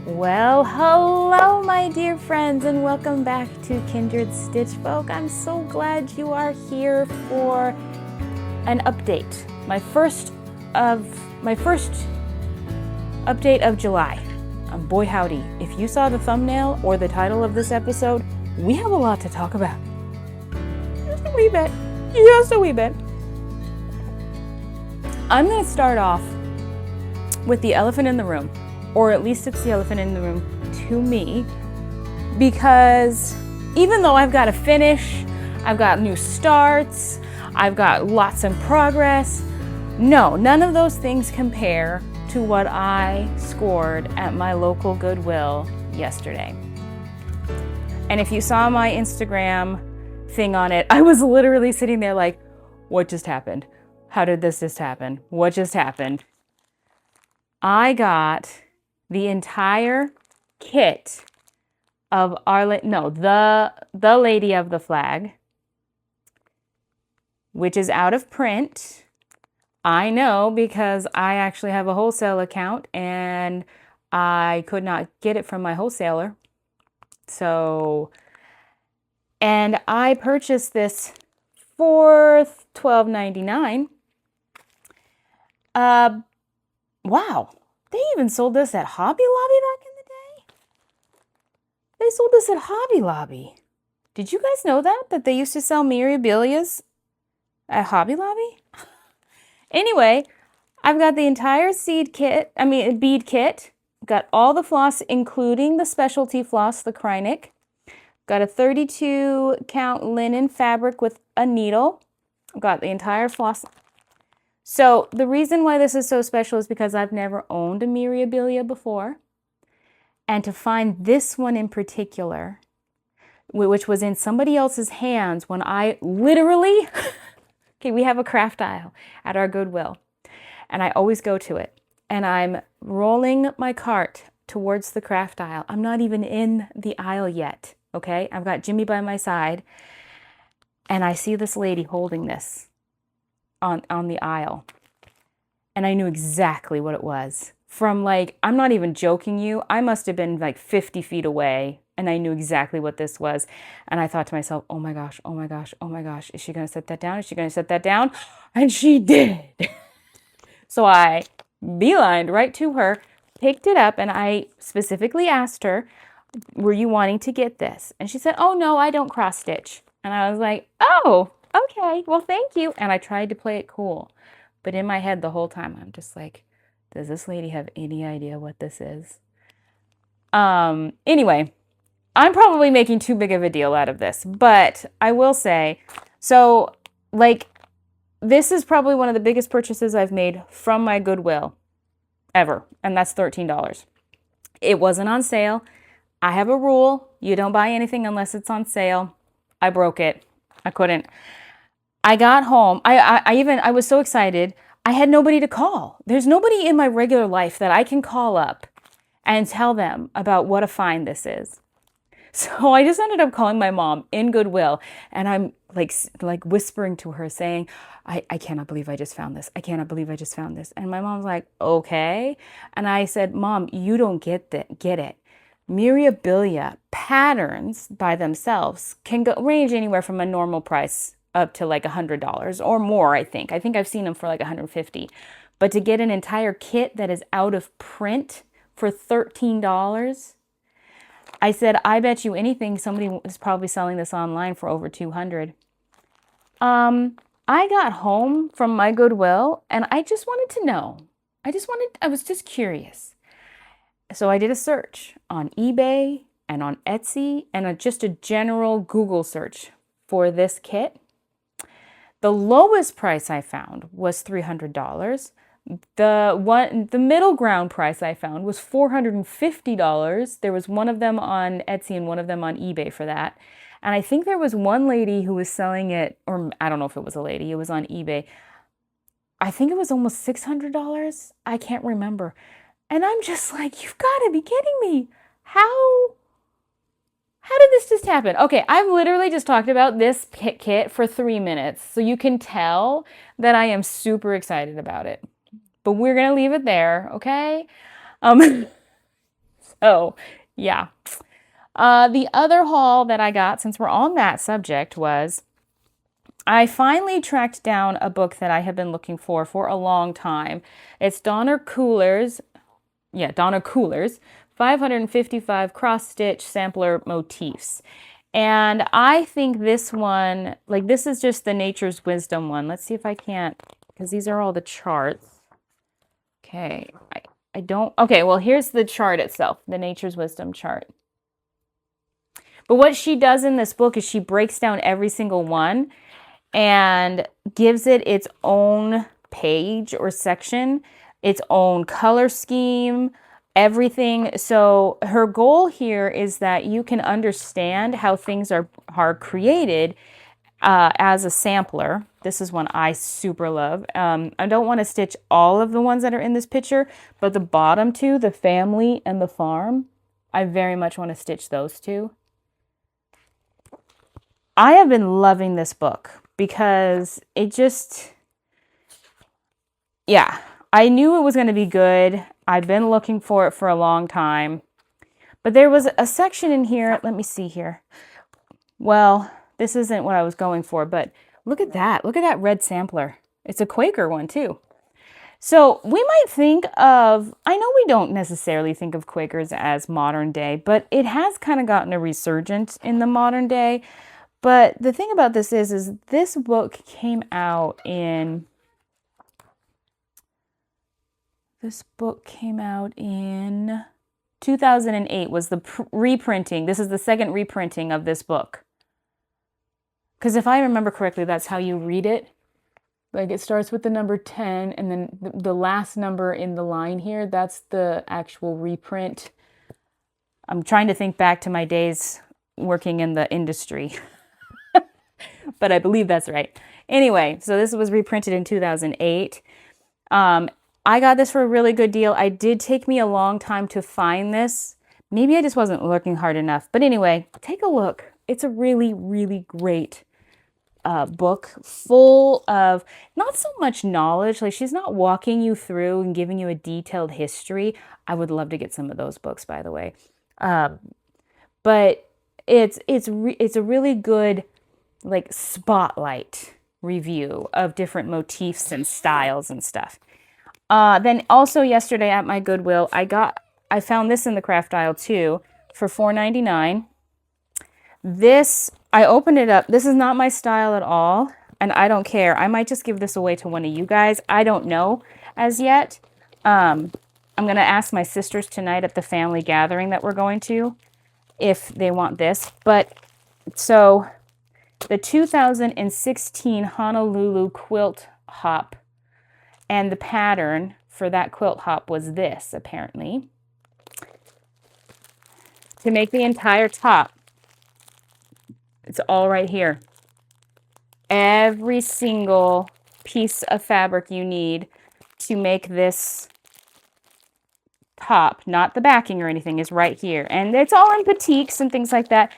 Well, hello my dear friends, and welcome back to Kiindredstitchfolk. I'm so glad you are here for an update. My first update of July. Boy howdy, if you saw the thumbnail or the title of this episode, we have a lot to talk about. Just a wee bit. Just a wee bit. I'm going to start off with the elephant in the room. Or at least it's the elephant in the room to me, because even though I've got a finish, I've got new starts, I've got lots in progress, no, none of those things compare to what I scored at my local Goodwill yesterday. And if you saw my Instagram thing on it, I was literally sitting there like, what just happened? How did this just happen? What just happened? I got the entire kit of the Lady of the Flag, which is out of print. I know, because I actually have a wholesale account and I could not get it from my wholesaler. So, and I purchased this for $12.99. Wow. They even sold this at Hobby Lobby back in the day? They sold this at Hobby Lobby. Did you guys know that they used to sell memorabilias at Hobby Lobby? Anyway, I've got the entire bead kit. Got all the floss, including the specialty floss, the Kreinik. Got a 32 count linen fabric with a needle. Got the entire floss. So the reason why this is so special is because I've never owned a memorabilia before. And to find this one in particular, which was in somebody else's hands when I literally, okay, we have a craft aisle at our Goodwill. And I always go to it. And I'm rolling my cart towards the craft aisle. I'm not even in the aisle yet, okay? I've got Jimmy by my side. And I see this lady holding this on the aisle. And I knew exactly what it was. From like, I'm not even joking you, I must have been like 50 feet away, and I knew exactly what this was. And I thought to myself, oh my gosh, oh my gosh, oh my gosh, is she going to set that down? Is she going to set that down? And she did. So I beelined right to her, picked it up, and I specifically asked her, were you wanting to get this? And she said, oh no, I don't cross stitch. And I was like, oh, okay, well, thank you. And I tried to play it cool. But in my head the whole time, I'm just like, does this lady have any idea what this is? Anyway, I'm probably making too big of a deal out of this. But I will say, so, like, this is probably one of the biggest purchases I've made from my Goodwill ever. And that's $13. It wasn't on sale. I have a rule. You don't buy anything unless it's on sale. I broke it. I couldn't. I got home. I was so excited. I had nobody to call. There's nobody in my regular life that I can call up and tell them about what a find this is. So I just ended up calling my mom in Goodwill, and I'm like whispering to her saying, I cannot believe I just found this. I cannot believe I just found this. And my mom's like, okay. And I said, Mom, you don't get it. Memorabilia patterns by themselves can range anywhere from a normal price up to like $100 or more, I think. I think I've seen them for like $150. But to get an entire kit that is out of print for $13, I said, I bet you anything somebody is probably selling this online for over $200. I got home from my Goodwill and I just wanted to know. I was just curious. So I did a search on eBay and on Etsy and just a general Google search for this kit. The lowest price I found was $300. The middle ground price I found was $450. There was one of them on Etsy and one of them on eBay for that. And I think there was one lady who was selling it, or I don't know if it was a lady, it was on eBay. I think it was almost $600. I can't remember. And I'm just like, you've got to be kidding me. How did this just happen? Okay, I've literally just talked about this kit for 3 minutes. So you can tell that I am super excited about it. But we're going to leave it there, okay? So, yeah. The other haul that I got, since we're on that subject, was I finally tracked down a book that I have been looking for a long time. It's Donna Cooler's 555 cross-stitch sampler motifs. And I think this one, like this is just the Nature's Wisdom one. Let's see if I can't, because these are all the charts. Okay, I don't, okay, well, here's the chart itself, the Nature's Wisdom chart. But what she does in this book is she breaks down every single one and gives it its own page or section, its own color scheme, everything. So her goal here is that you can understand how things are created as a sampler. This is one I super love. I don't want to stitch all of the ones that are in this picture, but the bottom two, the family and the farm, I very much want to stitch those two. I have been loving this book because it just, yeah, I knew it was going to be good. I've been looking for it for a long time. But there was a section in here, let me see here. Well, this isn't what I was going for, but look at that. Look at that red sampler. It's a Quaker one too. So we might think of, I know we don't necessarily think of Quakers as modern day, but it has kind of gotten a resurgence in the modern day. But the thing about this is this book came out in 2008 was the reprinting. This is the second reprinting of this book. Because if I remember correctly, that's how you read it. Like it starts with the number 10 and then the last number in the line here, that's the actual reprint. I'm trying to think back to my days working in the industry. But I believe that's right. Anyway, so this was reprinted in 2008. I got this for a really good deal. It did take me a long time to find this. Maybe I just wasn't looking hard enough. But anyway, take a look. It's a really, really great book full of not so much knowledge. Like she's not walking you through and giving you a detailed history. I would love to get some of those books, by the way. But it's a really good like spotlight review of different motifs and styles and stuff. Then also yesterday at my Goodwill, I found this in the craft aisle too for $4.99. This, I opened it up. This is not my style at all, and I don't care. I might just give this away to one of you guys. I don't know as yet. I'm going to ask my sisters tonight at the family gathering that we're going to if they want this. But so the 2016 Honolulu quilt hop, and the pattern for that quilt hop was this, apparently. To make the entire top, it's all right here. Every single piece of fabric you need to make this top, not the backing or anything, is right here. And it's all in batiks and things like that.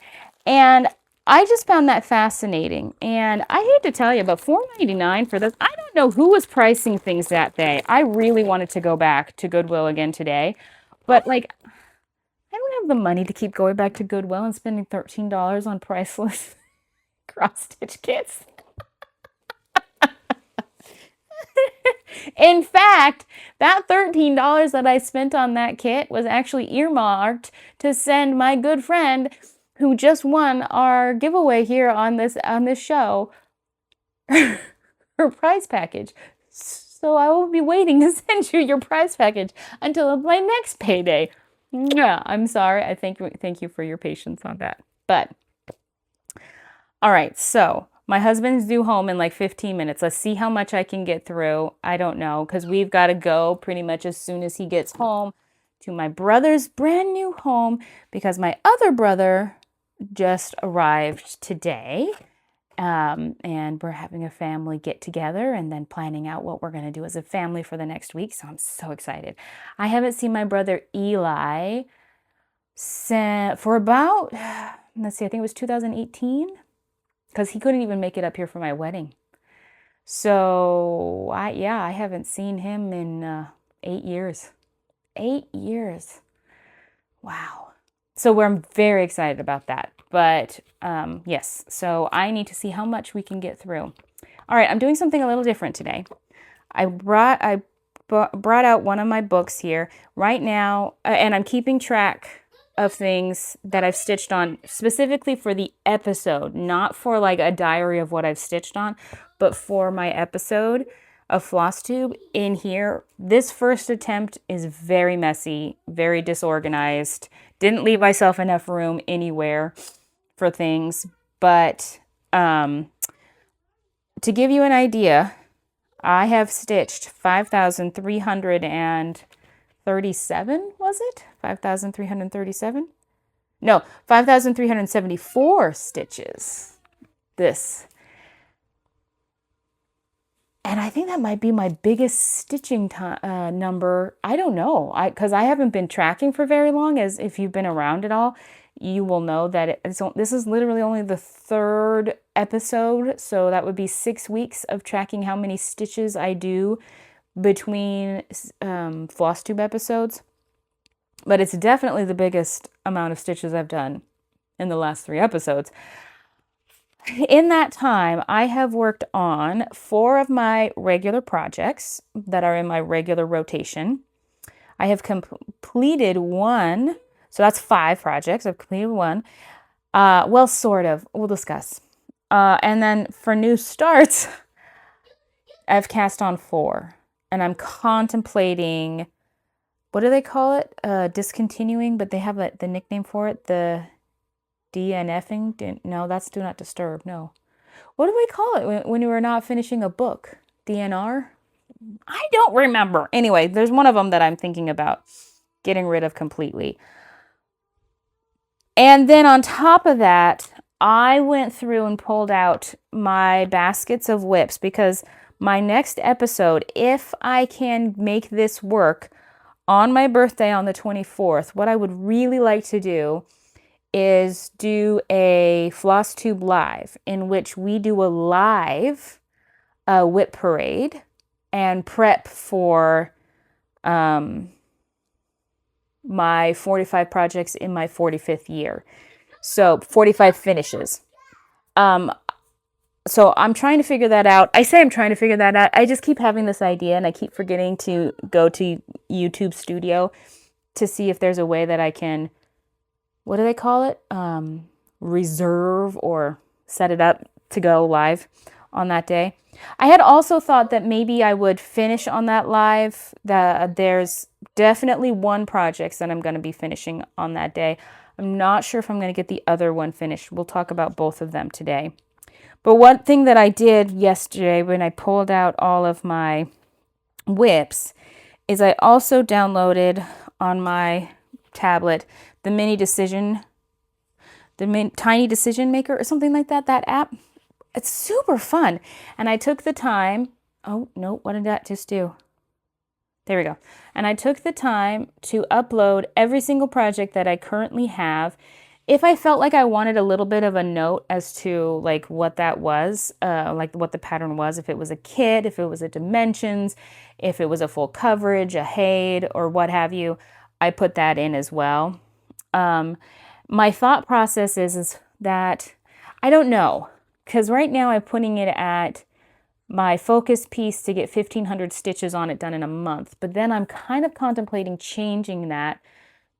And I just found that fascinating. And I hate to tell you, but $4.99 for this, I don't know who was pricing things that day. I really wanted to go back to Goodwill again today. But like, I don't have the money to keep going back to Goodwill and spending $13 on priceless cross-stitch kits. In fact, that $13 that I spent on that kit was actually earmarked to send my good friend who just won our giveaway here on this show her prize package. So I will be waiting to send you your prize package until my next payday. Yeah, I'm sorry. I thank you for your patience on that. But all right, so my husband's due home in like 15 minutes. Let's see how much I can get through. I don't know, because we've got to go pretty much as soon as he gets home to my brother's brand new home, because my other brother just arrived today. And we're having a family get together and then planning out what we're going to do as a family for the next week. So I'm so excited. I haven't seen my brother Eli for about, let's see, I think it was 2018, because he couldn't even make it up here for my wedding. So I haven't seen him in 8 years. 8 years. Wow. So I'm very excited about that. But yes, so I need to see how much we can get through. All right, I'm doing something a little different today. I brought out one of my books here right now, and I'm keeping track of things that I've stitched on specifically for the episode, not for like a diary of what I've stitched on, but for my episode of Flosstube in here. This first attempt is very messy, very disorganized. Didn't leave myself enough room anywhere for things, but to give you an idea, I have stitched 5,337, was it? 5,337? No, 5,374 stitches. This. And I think that might be my biggest stitching number. I don't know, because I haven't been tracking for very long. As if you've been around at all, you will know that this is literally only the third episode. So that would be 6 weeks of tracking how many stitches I do between Flosstube episodes. But it's definitely the biggest amount of stitches I've done in the last 3 episodes. In that time, I have worked on 4 of my regular projects that are in my regular rotation. I have completed 1, so that's 5 projects. I've completed 1. Well, sort of. We'll discuss. And then for new starts, I've cast on 4. And I'm contemplating, what do they call it? Discontinuing, but they have the nickname for it, the DNFing? No, that's do not disturb. No. What do we call it when you are not finishing a book? DNR? I don't remember. Anyway, there's one of them that I'm thinking about getting rid of completely. And then on top of that, I went through and pulled out my baskets of whips because my next episode, if I can make this work on my birthday on the 24th, what I would really like to do is do a Flosstube live in which we do a live whip parade and prep for my 45 projects in my 45th year. So 45 finishes. So I'm trying to figure that out. I say I'm trying to figure that out. I just keep having this idea and I keep forgetting to go to YouTube Studio to see if there's a way that I can, what do they call it? Reserve or set it up to go live on that day. I had also thought that maybe I would finish on that live. There's definitely 1 project that I'm going to be finishing on that day. I'm not sure if I'm going to get the other one finished. We'll talk about both of them today. But one thing that I did yesterday when I pulled out all of my whips is I also downloaded on my tablet the Tiny Decision Maker or something like that app. It's super fun. And I took the time, oh no, what did that just do? There we go. And I took the time to upload every single project that I currently have. If I felt like I wanted a little bit of a note as to like what that was, like what the pattern was, if it was a kit, if it was a dimensions, if it was a full coverage, a HAID, or what have you, I put that in as well. My thought process is that, I don't know, because right now I'm putting it at my focus piece to get 1,500 stitches on it done in a month. But then I'm kind of contemplating changing that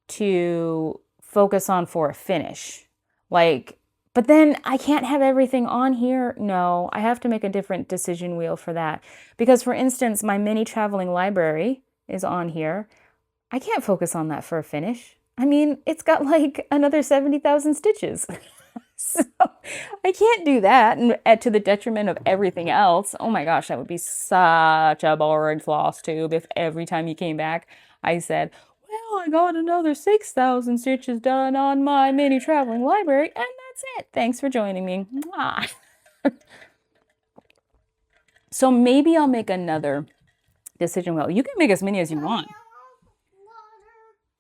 to focus on for a finish. But then I can't have everything on here. No, I have to make a different decision wheel for that. Because for instance, my mini traveling library is on here. I can't focus on that for a finish. I mean, it's got like another 70,000 stitches. So I can't do that and to the detriment of everything else. Oh my gosh, that would be such a boring Flosstube if every time you came back I said, well, I got another 6,000 stitches done on my mini traveling library, and that's it. Thanks for joining me. Mwah. So maybe I'll make another decision wheel. You can make as many as you want.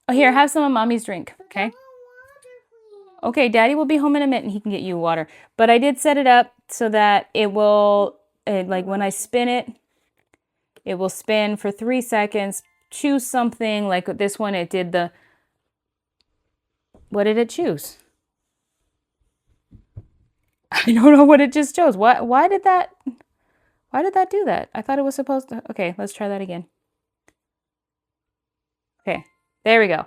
Oh, here, have some of Mommy's drink, okay? Okay, Daddy will be home in a minute and he can get you water. But I did set it up so that it will, like when I spin it, it will spin for 3 seconds. Choose something like this one. It did the What did it choose? I don't know what it just chose. Why did that do that? I thought it was supposed to. Okay, let's try that again. Okay, there we go.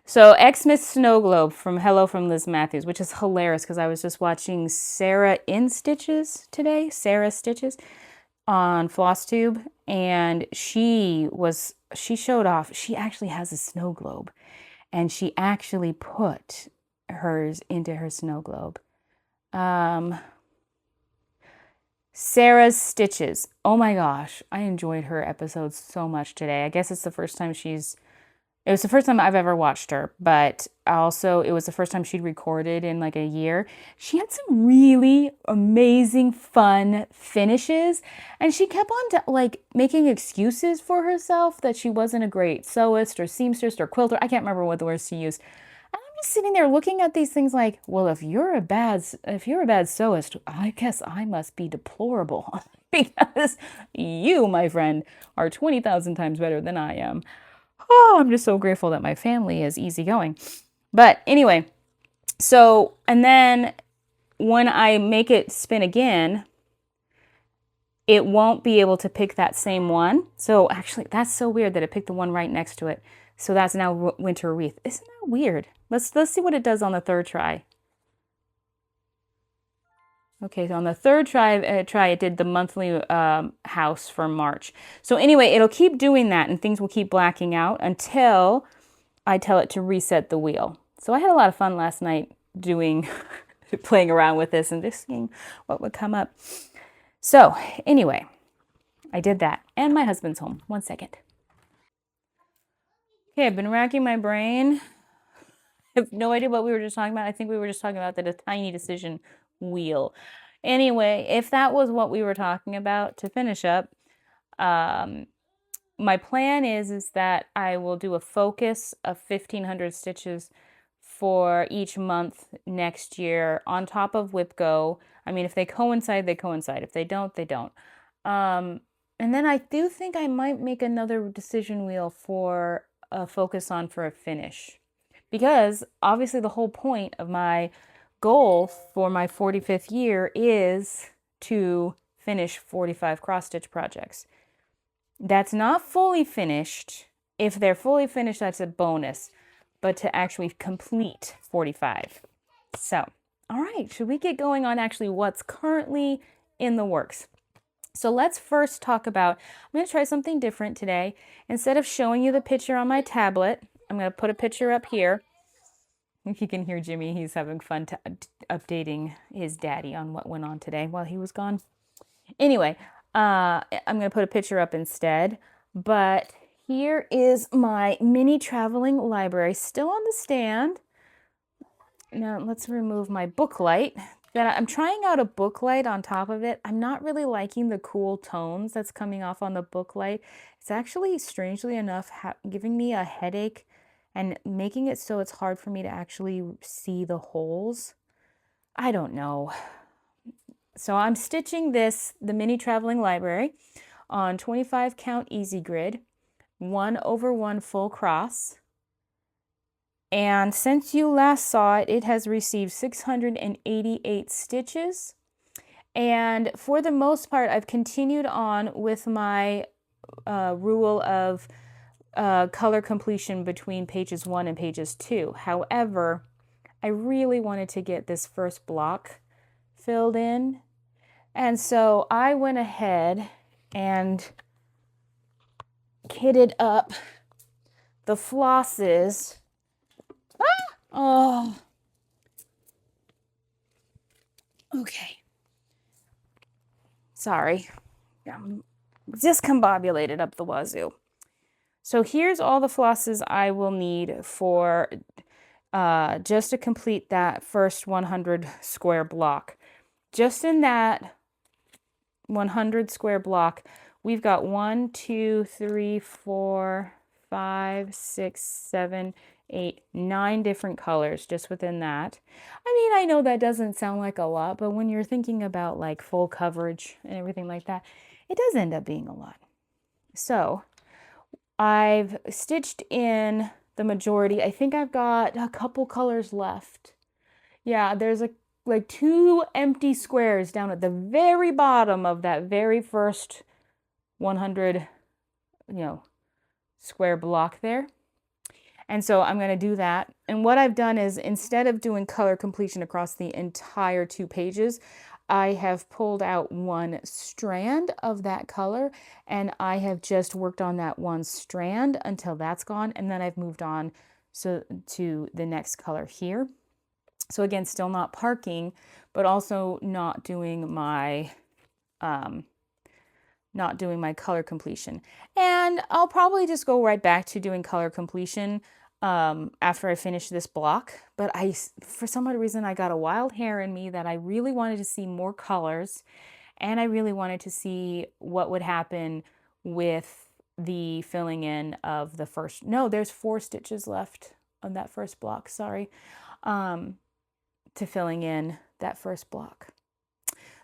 So Xmas Snow Globe from Hello from Liz Matthews, which is hilarious because I was just watching Sarah in Stitches today, Sarah Stitches on Flosstube, and she showed off. She actually has a snow globe, and she actually put hers into her snow globe. Sarah's Stitches. Oh my gosh, I enjoyed her episodes so much today. I guess it's the first time it was the first time I've ever watched her, but also it was the first time she'd recorded in like a year. She had some really amazing, fun finishes, and she kept on making excuses for herself that she wasn't a great sewist or seamstress or quilter. I can't remember what the words she used. And I'm just sitting there looking at these things like, well, if you're a bad sewist, I guess I must be deplorable because you, my friend, are 20,000 times better than I am. Oh, I'm just so grateful that my family is easygoing. But anyway, so, and then when I make it spin again, it won't be able to pick that same one. So actually, that's so weird that it picked the one right next to it. So that's now Winter Wreath. Isn't that weird? Let's see what it does on the third try. Okay, so on the third try, it did the monthly house for March. So anyway, it'll keep doing that and things will keep blacking out until I tell it to reset the wheel. So I had a lot of fun last night playing around with this and just seeing what would come up. So anyway, I did that. And my husband's home. 1 second. Okay, I've been racking my brain. I have no idea what we were just talking about. I think we were just talking about the tiny decision wheel. Anyway, if that was what we were talking about, to finish up, my plan is that I will do a focus of 1,500 stitches for each month next year on top of Whip Go. I mean, if they coincide, they coincide. If they don't, they don't. And then I do think I might make another decision wheel for a focus on for a finish. Because obviously the whole point of my goal for my 45th year is to finish 45 cross-stitch projects. That's not fully finished. If they're fully finished, that's a bonus. But to actually complete 45. So, all right, should we get going on actually what's currently in the works? So let's first talk about, I'm going to try something different today. Instead of showing you the picture on my tablet, I'm going to put a picture up here. If you can hear Jimmy, he's having fun updating his daddy on what went on today while he was gone. Anyway, I'm going to put a picture up instead. But here is my mini traveling library still on the stand. Now let's remove my book light. I'm trying out a book light on top of it. I'm not really liking the cool tones that's coming off on the book light. It's actually, strangely enough, giving me a headache and making it so it's hard for me to actually see the holes. I don't know. So I'm stitching the mini traveling library on 25 count easy grid, 1/1 full cross. And since you last saw it, it has received 688 stitches. And for the most part, I've continued on with my rule of color completion between pages 1 and pages 2. However, I really wanted to get this first block filled in. And so I went ahead and kitted up the flosses. Oh, okay. Sorry. I'm discombobulated up the wazoo. So here's all the flosses I will need for just to complete that first 100 square block. Just in that 100 square block, we've got 1, 2, 3, 4, 5, 6, 7, 8, 9 different colors just within that. I mean, I know that doesn't sound like a lot, but when you're thinking about like full coverage and everything like that, it does end up being a lot. So I've stitched in the majority. I think I've got a couple colors left. Yeah, there's like 2 empty squares down at the very bottom of that very first 100, square block there. And so I'm going to do that. And what I've done is, instead of doing color completion across the entire 2 pages, I have pulled out 1 strand of that color, and I have just worked on that 1 strand until that's gone. And then I've moved on to the next color here. So again, still not parking, but also not doing my color completion. And I'll probably just go right back to doing color completion after I finish this block. But for some odd reason, I got a wild hair in me that I really wanted to see more colors, and I really wanted to see what would happen with the filling in of the first. No, there's 4 stitches left on that first block. Sorry. To filling in that first block.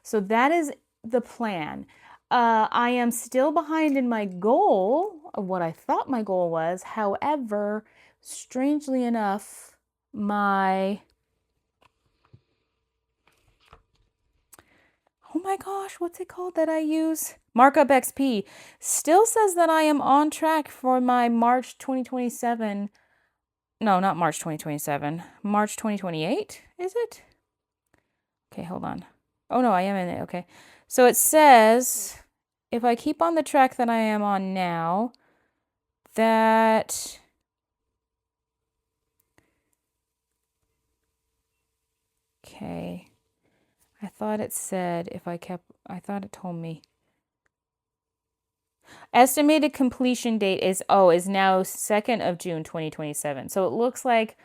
So that is the plan. I am still behind in my goal of what I thought my goal was. However, strangely enough, oh my gosh, what's it called that I use? Markup XP still says that I am on track for my March 2027. No, not March 2027. March 2028, is it? Okay, hold on. Oh no, I am in it. Okay. So it says, if I keep on the track that I am on now, that okay. I thought it said I thought it told me. Estimated completion date is now 2nd of June 2027. So it looks like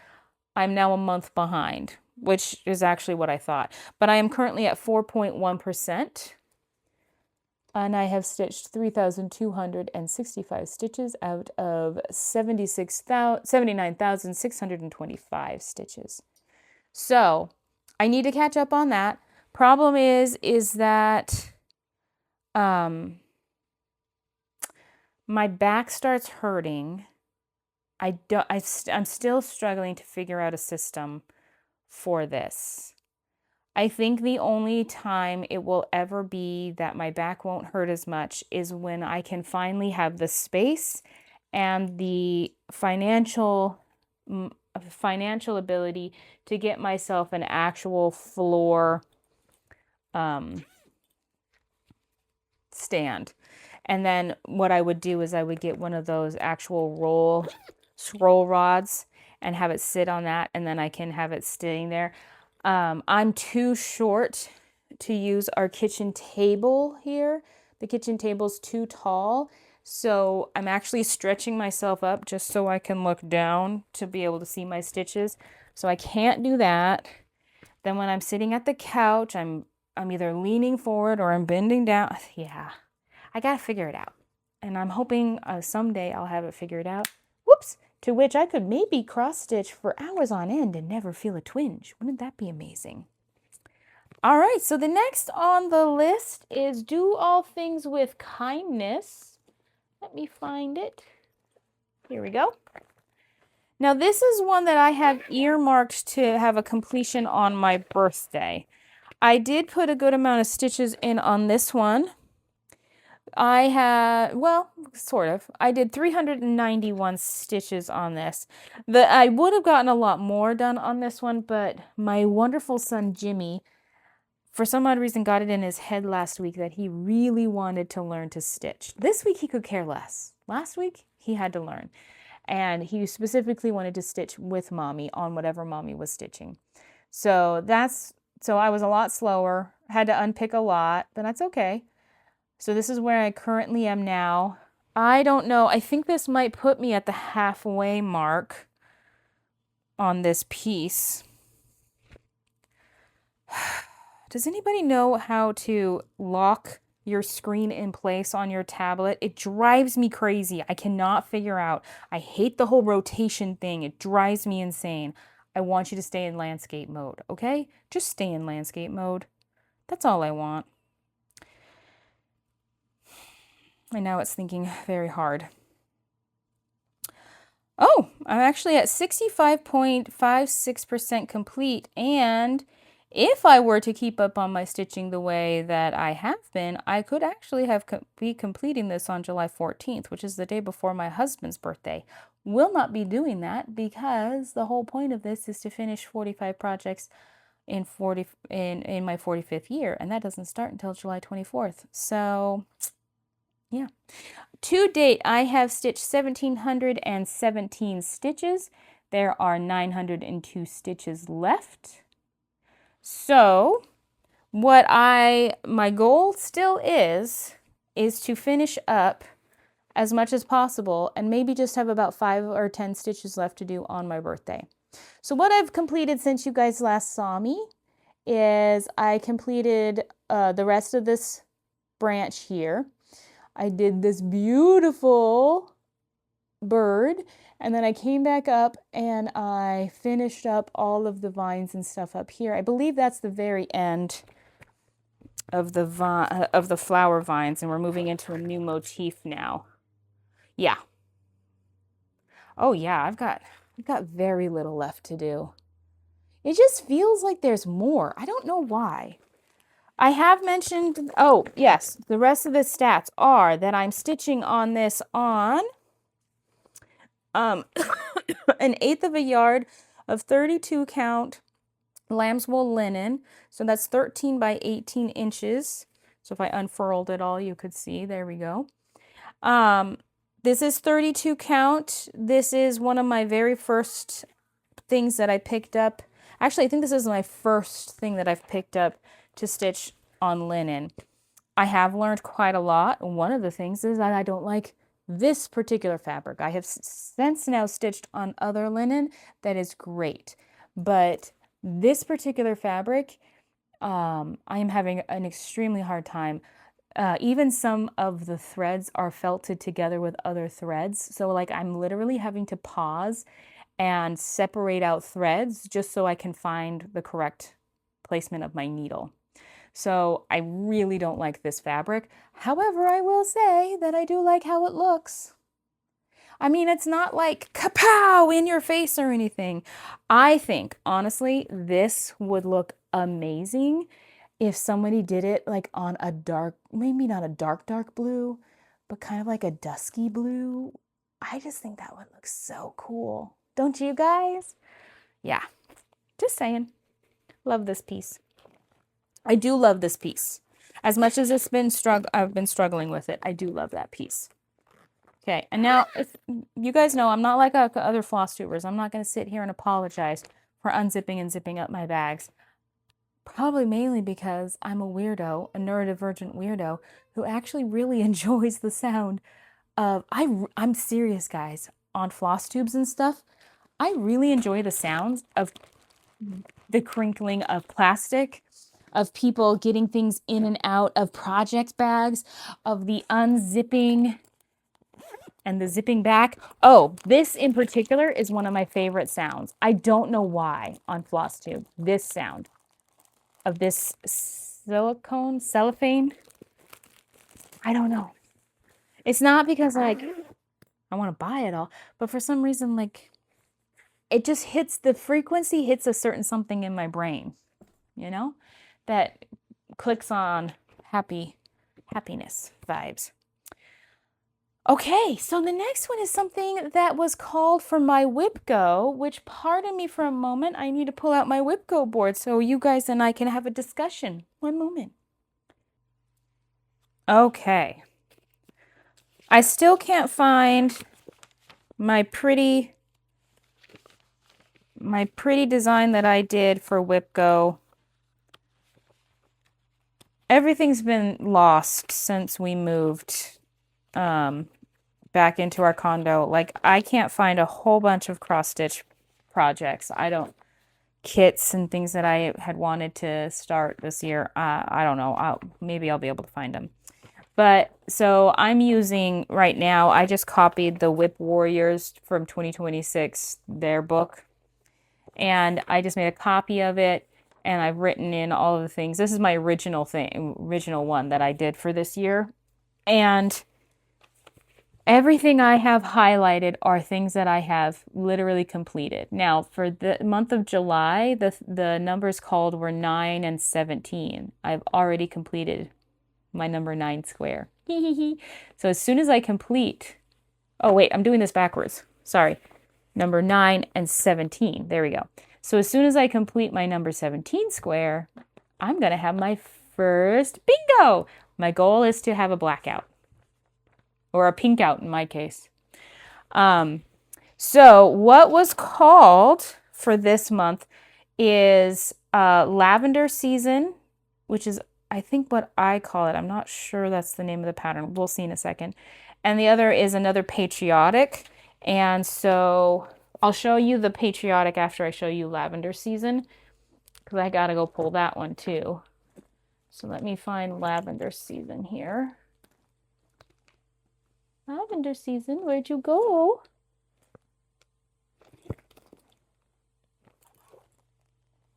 I'm now a month behind, which is actually what I thought. But I am currently at 4.1%. And I have stitched 3,265 stitches out of 79,625 stitches. So I need to catch up on that. Problem is that my back starts hurting. I'm still struggling to figure out a system for this. I think the only time it will ever be that my back won't hurt as much is when I can finally have the space and the financial ability to get myself an actual floor stand. And then what I would do is I would get one of those actual scroll rods and have it sit on that, and then I can have it sitting there. I'm too short to use our kitchen table here. The kitchen table's too tall, so I'm actually stretching myself up just so I can look down to be able to see my stitches. So I can't do that. Then when I'm sitting at the couch, I'm either leaning forward or I'm bending down. Yeah, I gotta figure it out. And I'm hoping someday I'll have it figured out. Whoops! To which I could maybe cross-stitch for hours on end and never feel a twinge. Wouldn't that be amazing? All right, so the next on the list is Do All Things with Kindness. Let me find it. Here we go. Now, this is one that I have earmarked to have a completion on my birthday. I did put a good amount of stitches in on this one. I had, well, sort of. I did 391 stitches on this. I would have gotten a lot more done on this one, but my wonderful son Jimmy, for some odd reason, got it in his head last week that he really wanted to learn to stitch. This week he could care less. Last week he had to learn. And he specifically wanted to stitch with mommy on whatever mommy was stitching. So I was a lot slower, had to unpick a lot, but that's okay. So this is where I currently am now. I don't know. I think this might put me at the halfway mark on this piece. Does anybody know how to lock your screen in place on your tablet? It drives me crazy. I cannot figure out. I hate the whole rotation thing. It drives me insane. I want you to stay in landscape mode, okay? Just stay in landscape mode. That's all I want. And now it's thinking very hard. Oh, I'm actually at 65.56% complete, and if I were to keep up on my stitching the way that I have been, I could actually be completing this on July 14th, which is the day before my husband's birthday. Will not be doing that because the whole point of this is to finish 45 projects in my 45th year, and that doesn't start until July 24th. So, yeah. To date, I have stitched 1,717 stitches. There are 902 stitches left. So, my goal still is to finish up as much as possible and maybe just have about 5 or 10 stitches left to do on my birthday. So what I've completed since you guys last saw me is I completed the rest of this branch here. I did this beautiful bird, and then I came back up and I finished up all of the vines and stuff up here. I believe that's the very end of the flower vines, and we're moving into a new motif now. Yeah. Oh yeah, I've got very little left to do. It just feels like there's more. I don't know why. I have mentioned, oh yes, the rest of the stats are that I'm stitching on this on an 1/8 of a yard of 32 count lamb's wool linen. So that's 13 by 18 inches. So if I unfurled it all, you could see, there we go. This is 32 count. This is one of my very first things that I picked up. Actually, I think this is my first thing that I've picked up to stitch on linen. I have learned quite a lot. One of the things is that I don't like this particular fabric. I have since now stitched on other linen that is great, but this particular fabric, I am having an extremely hard time. Even some of the threads are felted together with other threads. So like I'm literally having to pause and separate out threads just so I can find the correct placement of my needle. So I really don't like this fabric. However, I will say that I do like how it looks. I mean, it's not like kapow in your face or anything. I think, honestly, this would look amazing if somebody did it like on a dark, maybe not a dark blue, but kind of like a dusky blue. I just think that would look so cool. Don't you guys? Yeah, just saying. Love this piece. I do love this piece. As much as I've been struggling with it, I do love that piece. Okay, and now, if you guys know, I'm not like other floss tubers. I'm not going to sit here and apologize for unzipping and zipping up my bags. Probably mainly because I'm a weirdo, a neurodivergent weirdo, who actually really enjoys the sound of, I'm serious, guys, on floss tubes and stuff. I really enjoy the sounds of the crinkling of plastic, of people getting things in and out of project bags, of the unzipping and the zipping back. Oh, this in particular is one of my favorite sounds. I don't know why on Flosstube. This sound of this cellophane. I don't know. It's not because like I want to buy it all, but for some reason like it just hits, the frequency hits a certain something in my brain, you know, that clicks on happiness vibes. Okay, so the next one is something that was called for my WIPGO, which, pardon me for a moment, I need to pull out my WIPGO board so you guys and I can have a discussion. One moment. Okay. I still can't find my pretty design that I did for WIPGO. Everything's been lost since we moved back into our condo. Like, I can't find a whole bunch of cross-stitch projects. Kits and things that I had wanted to start this year. I don't know. Maybe I'll be able to find them. But so I'm using right now, I just copied the Whip Warriors from 2026, their book. And I just made a copy of it. And I've written in all of the things. This is my original one that I did for this year. And Everything I have highlighted are things that I have literally completed. Now, for the month of July, the numbers called were 9 and 17. I've already completed my number 9 square. So as soon as I complete, oh wait, I'm doing this backwards. Sorry. Number 9 and 17. There we go. So as soon as I complete my number 17 square, I'm going to have my first bingo. My goal is to have a blackout. Or a pink out in my case. So what was called for this month is Lavender season, which is, I think, what I call it. I'm not sure that's the name of the pattern. We'll see in a second. And the other is another patriotic. And so I'll show you the patriotic after I show you Lavender season, because I got to go pull that one too. So let me find Lavender season here. Lavender season, where'd you go?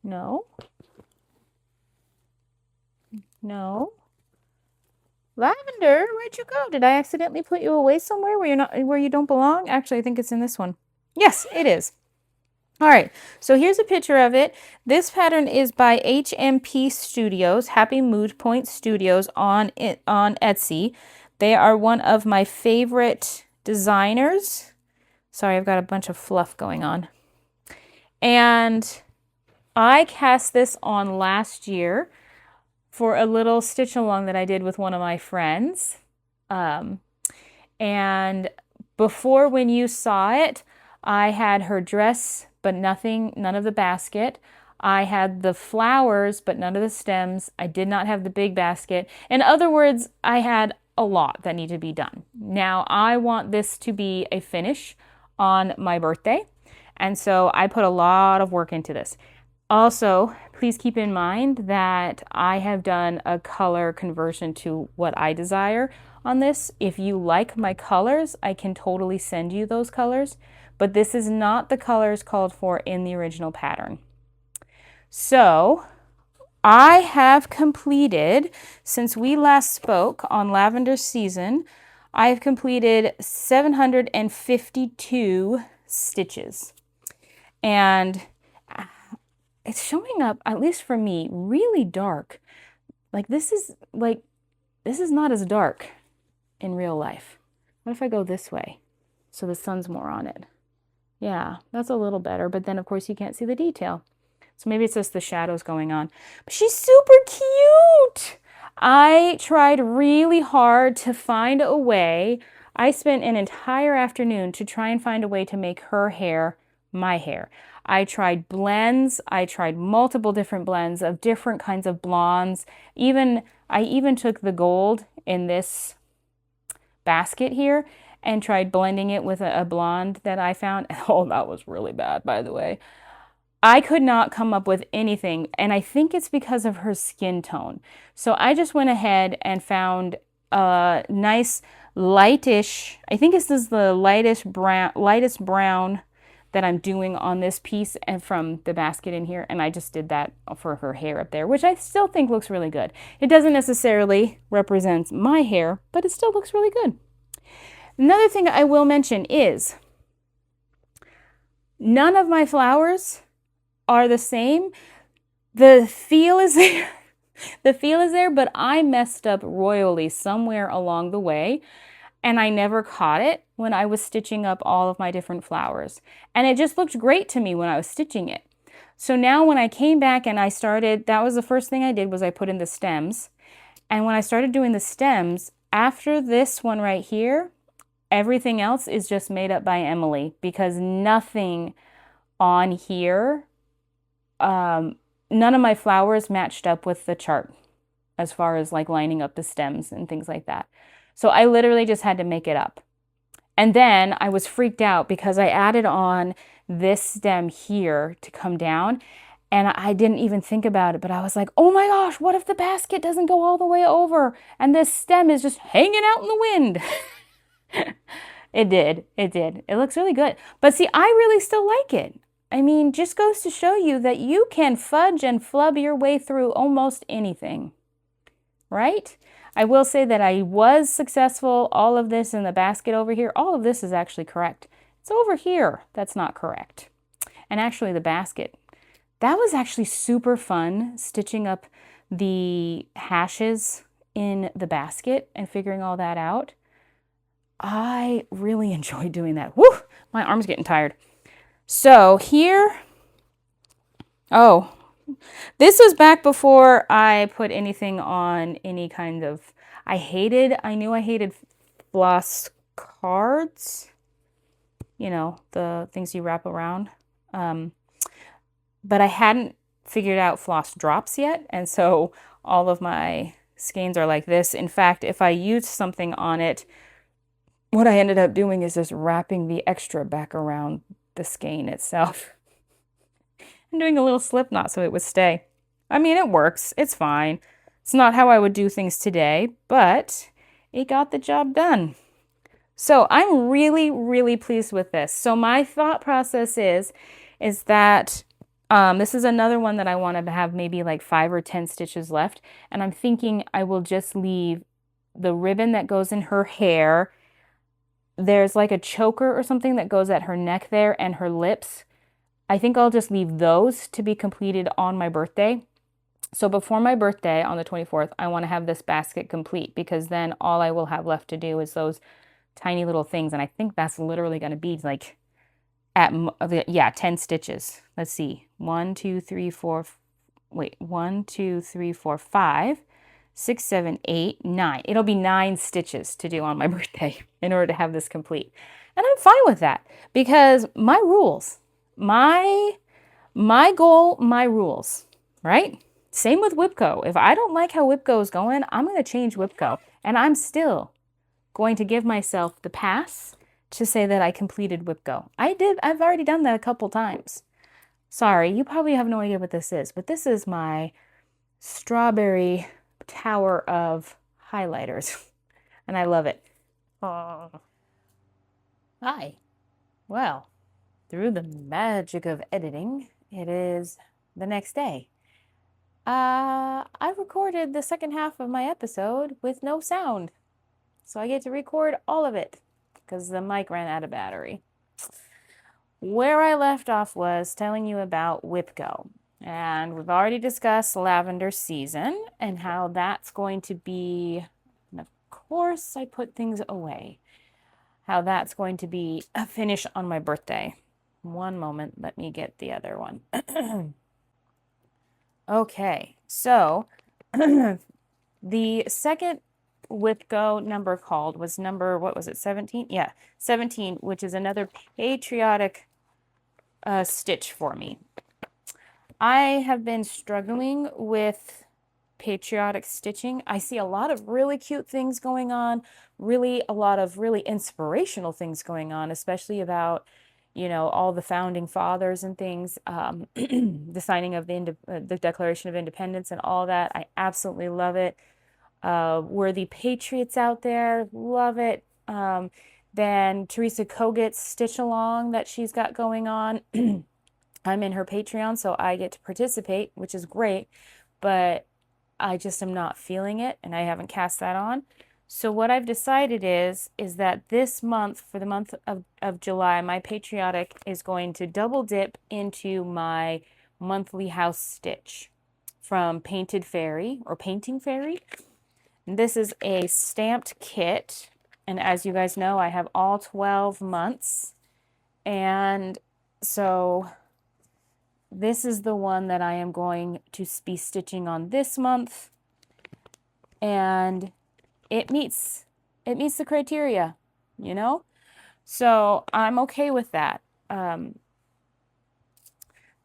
No. No. Lavender, where'd you go? Did I accidentally put you away somewhere where you don't belong? Actually, I think it's in this one. Yes, it is. All right, so here's a picture of it. This pattern is by HMP Studios, Happy Mood Point Studios on Etsy. They are one of my favorite designers. Sorry, I've got a bunch of fluff going on. And I cast this on last year for a little stitch along that I did with one of my friends. And before, when you saw it, I had her dress, but none of the basket. I had the flowers, but none of the stems. I did not have the big basket. In other words, I had a lot that need to be done. Now, I want this to be a finish on my birthday. And so I put a lot of work into this. Also, please keep in mind that I have done a color conversion to what I desire on this. If you like my colors, I can totally send you those colors, but this is not the colors called for in the original pattern. So I have completed, since we last spoke on Lavender season, I have completed 752 stitches. And it's showing up, at least for me, really dark. This is not as dark in real life. What if I go this way so the sun's more on it? Yeah, that's a little better, but then of course you can't see the detail. So maybe it's just the shadows going on. But she's super cute. I tried really hard to find a way. I spent an entire afternoon to try and find a way to make her hair my hair. I tried blends. I tried multiple different blends of different kinds of blondes. I even took the gold in this basket here and tried blending it with a blonde that I found. Oh, that was really bad, by the way. I could not come up with anything, and I think it's because of her skin tone. So I just went ahead and found a nice lightish, I think this is the lightest brown that I'm doing on this piece and from the basket in here, and I just did that for her hair up there, which I still think looks really good. It doesn't necessarily represent my hair, but it still looks really good. Another thing I will mention is none of my flowers are the same. The feel is there. The feel is there, but I messed up royally somewhere along the way, and I never caught it when I was stitching up all of my different flowers. And it just looked great to me when I was stitching it. So now when I came back and I started, that was the first thing I did, was I put in the stems. And when I started doing the stems, after this one right here, everything else is just made up by Emily, because nothing on here, none of my flowers matched up with the chart as far as like lining up the stems and things like that. So I literally just had to make it up. And then I was freaked out because I added on this stem here to come down, and I didn't even think about it, but I was like, oh my gosh, what if the basket doesn't go all the way over and this stem is just hanging out in the wind? It did. It looks really good. But see, I really still like it. I mean, just goes to show you that you can fudge and flub your way through almost anything, right? I will say that I was successful. All of this in the basket over here, all of this is actually correct. It's over here that's not correct. And actually the basket, that was actually super fun, stitching up the hashes in the basket and figuring all that out. I really enjoyed doing that. Woo! My arm's getting tired. So here, oh, this was back before I put anything on any kind of, I knew I hated floss cards, you know, the things you wrap around. But I hadn't figured out floss drops yet. And so all of my skeins are like this. In fact, if I use something on it, what I ended up doing is just wrapping the extra back around the skein itself and doing a little slip knot so it would stay. I mean, it works. It's fine. It's not how I would do things today, but it got the job done. So I'm really, really pleased with this. So my thought process is that this is another one that I want to have maybe like 5 or 10 stitches left. And I'm thinking I will just leave the ribbon that goes in her hair. There's like a choker or something that goes at her neck there and her lips. I think I'll just leave those to be completed on my birthday. So before my birthday on the 24th, I want to have this basket complete, because then all I will have left to do is those tiny little things. And I think that's literally going to be like 10 stitches. Let's see. 1, 2, 3, 4. Wait, 1, 2, 3, 4, 5, 6, 7, 8, 9. It'll be 9 stitches to do on my birthday in order to have this complete. And I'm fine with that, because my rules, my goal, my rules, right? Same with WIPCO. If I don't like how WIPCO is going, I'm going to change WIPCO. And I'm still going to give myself the pass to say that I completed WIPCO. I've already done that a couple times. Sorry, you probably have no idea what this is, but this is my strawberry tower of highlighters. And I love it. Oh. Hi. Well, through the magic of editing, it is the next day. I recorded the second half of my episode with no sound. So I get to record all of it because the mic ran out of battery. Where I left off was telling you about WIPCO. And we've already discussed Lavender season and how that's going to be, and of course I put things away, how that's going to be a finish on my birthday. One moment, let me get the other one. Okay, so the second WIPCO number called was number, what was it, 17? Yeah, 17, which is another patriotic stitch for me. I have been struggling with patriotic stitching. I see a lot of really cute things going on, a lot of really inspirational things going on, especially about, you know, all the founding fathers and things, the signing of the Declaration of Independence and all that. I absolutely love it. Worthy patriots out there, love it. Then Teresa Kogut's stitch along that she's got going on. I'm in her Patreon, so I get to participate, which is great, but I just am not feeling it, and I haven't cast that on. So what I've decided is that this month, for the month of July, my patriotic is going to double dip into my monthly house stitch from Painted Fairy, or Painting Fairy. And this is a stamped kit, and as you guys know, I have all 12 months, and so this is the one that I am going to be stitching on this month, and it meets the criteria, you know? So I'm okay with that.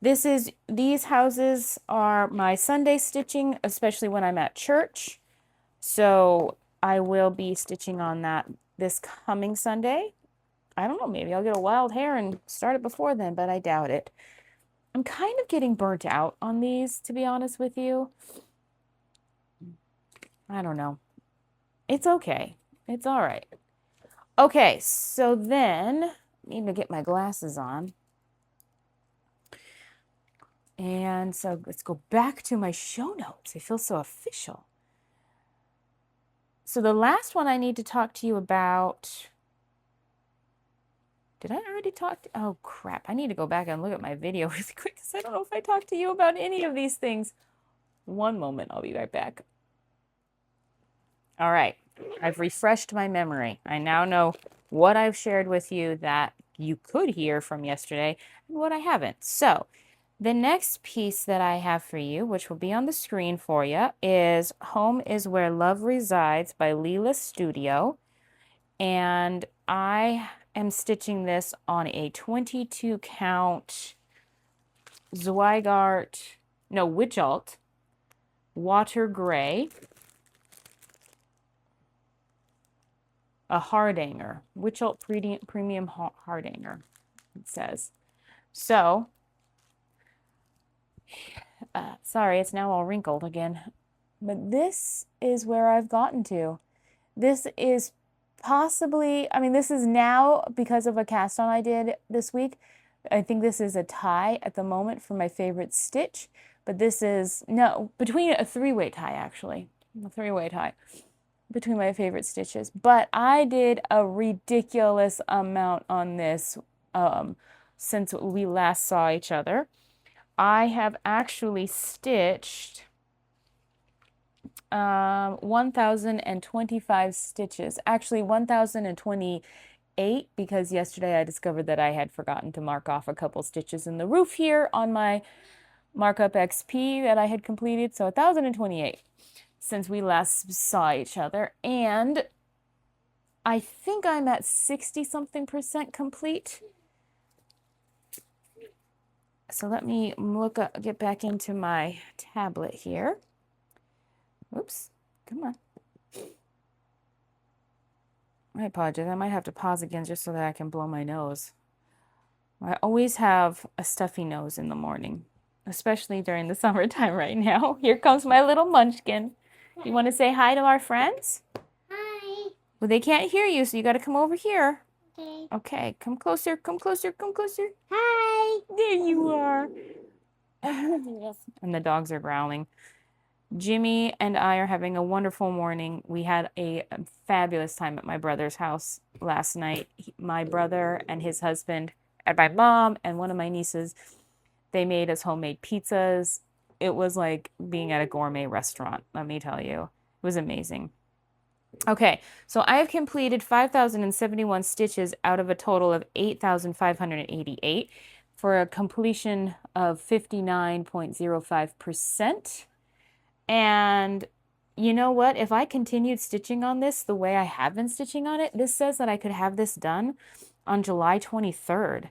These houses are my Sunday stitching, especially when I'm at church. So I will be stitching on that this coming Sunday. I don't know, maybe I'll get a wild hair and start it before then, but I doubt it. I'm kind of getting burnt out on these, to be honest with you. I don't know. It's okay. It's all right. Okay, so then, I need to get my glasses on. And so let's go back to my show notes. I feel so official. So the last one I need to talk to you about, did I already talk to, oh crap, I need to go back and look at my video really quick because I don't know if I talked to you about any of these things. One moment, I'll be right back. All right, I've refreshed my memory. I now know what I've shared with you that you could hear from yesterday and what I haven't. So the next piece that I have for you, which will be on the screen for you, is Home is Where Love Resides by Lila Studio. And I am stitching this on a 22 count Witch Alt water gray, a hardanger, Witch Alt premium hardanger, it says. So, sorry, it's now all wrinkled again. But this is where I've gotten to. This is possibly, I mean, this is now because of a cast on I did this week. I think this is a tie at the moment for my favorite stitch, but this is, no, between a three-way tie actually, a three-way tie between my favorite stitches. But I did a ridiculous amount on this since we last saw each other. I have actually stitched 1,025 stitches, actually 1,028, because yesterday I discovered that I had forgotten to mark off a couple stitches in the roof here on my markup XP that I had completed. So 1,028 since we last saw each other, and I think I'm at 60-something% complete. So let me get back into my tablet here. Oops, come on. I apologize. I might have to pause again just so that I can blow my nose. I always have a stuffy nose in the morning, especially during the summertime right now. Here comes my little munchkin. You want to say hi to our friends? Hi. Well, they can't hear you, so you got to come over here. Okay. Okay, come closer, come closer, come closer. Hi. There you are. And the dogs are growling. Jimmy and I are having a wonderful morning. We had a fabulous time at my brother's house last night. My brother and his husband and my mom and one of my nieces, they made us homemade pizzas. It was like being at a gourmet restaurant, let me tell you. It was amazing. Okay, so I have completed 5,071 stitches out of a total of 8,588 for a completion of 59.05%. And you know what? If I continued stitching on this the way I have been stitching on it, this says that I could have this done on July 23rd.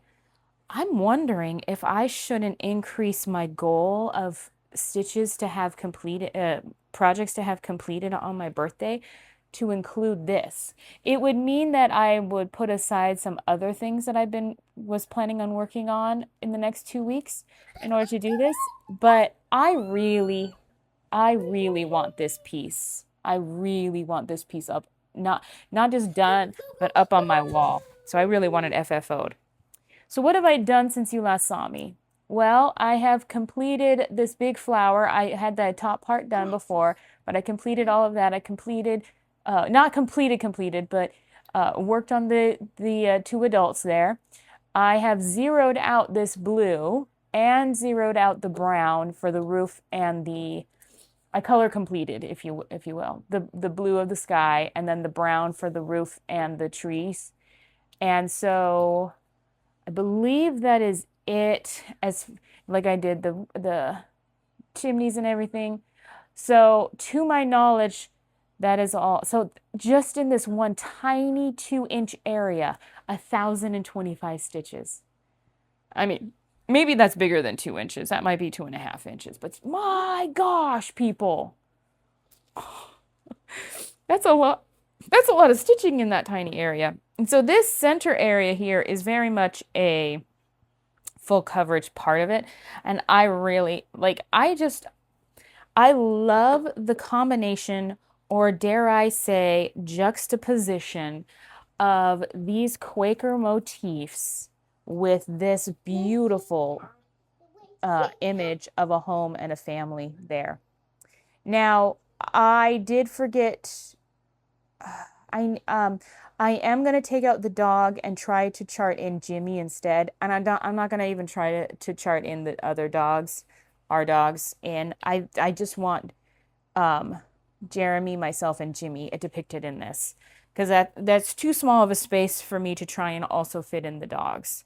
I'm wondering if I shouldn't increase my goal of stitches to have completed, projects to have completed on my birthday to include this. It would mean that I would put aside some other things that was planning on working on in the next 2 weeks in order to do this, but I really want this piece. I really want this piece up, not just done, but up on my wall. So I really want it FFO'd. So what have I done since you last saw me? Well, I have completed this big flower. I had that top part done before, but I completed all of that. I completed, not completed, but worked on the two adults there. I have zeroed out this blue and zeroed out the brown for the roof and I color completed, if you will, the blue of the sky and then the brown for the roof and the trees. And so I believe that is it, as like I did the chimneys and everything. So to my knowledge, that is all. So just in this one tiny 2-inch area, 1,025 stitches. I mean, maybe that's bigger than 2 inches. That might be 2.5 inches. But my gosh, people. That's a lot. That's a lot of stitching in that tiny area. And so this center area here is very much a full coverage part of it. And I really, I love the combination, or dare I say, juxtaposition of these Quaker motifs with this beautiful image of a home and a family there. Now, I did forget I am gonna take out the dog and try to chart in Jimmy instead. And I'm not gonna even try to chart in the other dogs, our dogs. And I just want Jeremy, myself, and Jimmy depicted in this. Because that's too small of a space for me to try and also fit in the dogs.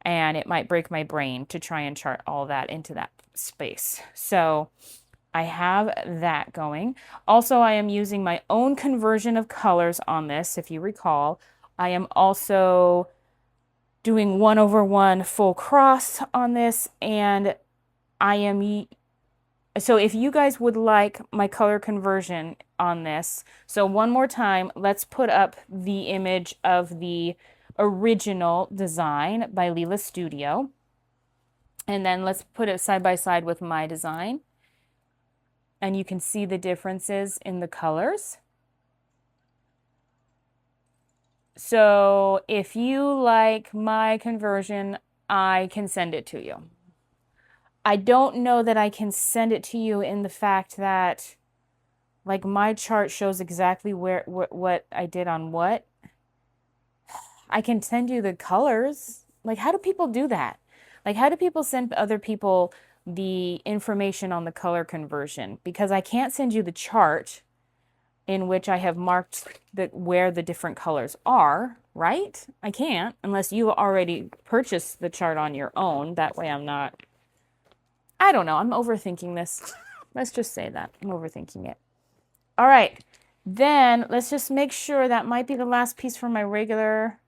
And it might break my brain to try and chart all that into that space. So I have that going. Also, I am using my own conversion of colors on this, if you recall. I am also doing 1/1 full cross on this, and I am so if you guys would like my color conversion on this, so one more time, let's put up the image of the original design by Lila Studio. And then let's put it side by side with my design. And you can see the differences in the colors. So if you like my conversion, I can send it to you. I don't know that I can send it to you in the fact that like my chart shows exactly what I did on what. I can send you the colors. Like, how do people do that? Like, how do people send other people the information on the color conversion? Because I can't send you the chart in which I have marked where the different colors are, right? I can't unless you already purchased the chart on your own. That way I'm not, I don't know. I'm overthinking this. Let's just say that. I'm overthinking it. All right. Then let's just make sure that might be the last piece for my regular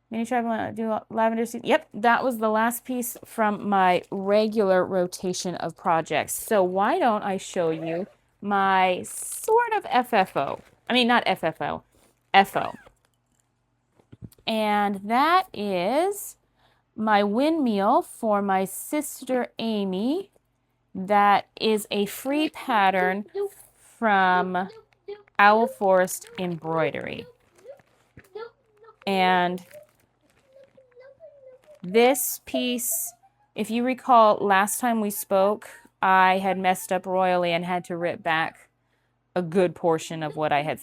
mini travel. Do lavender seed. Yep, that was the last piece from my regular rotation of projects. So why don't I show you my sort of FFO? I mean, not FFO, FO. And that is my windmill for my sister Amy. That is a free pattern from Owl Forest Embroidery. And this piece, if you recall, last time we spoke, I had messed up royally and had to rip back a good portion of what I had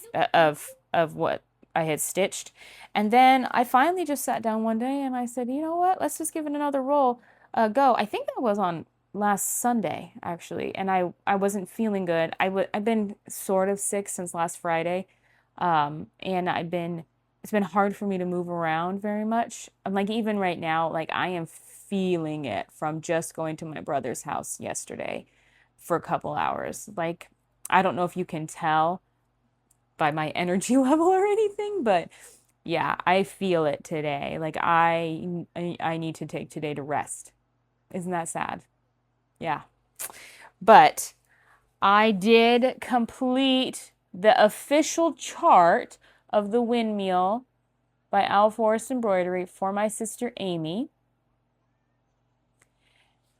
what I had stitched. And then I finally just sat down one day and I said, you know what? Let's just give it another go. I think that was on last Sunday actually, and I wasn't feeling good. I've been sort of sick since last Friday, and it's been hard for me to move around very much. I'm like, even right now, like I am feeling it from just going to my brother's house yesterday for a couple hours. Like, I don't know if you can tell by my energy level or anything, but yeah, I feel it today. Like I need to take today to rest. Isn't that sad? Yeah. But I did complete the official chart of the windmill by Owl Forest Embroidery for my sister Amy.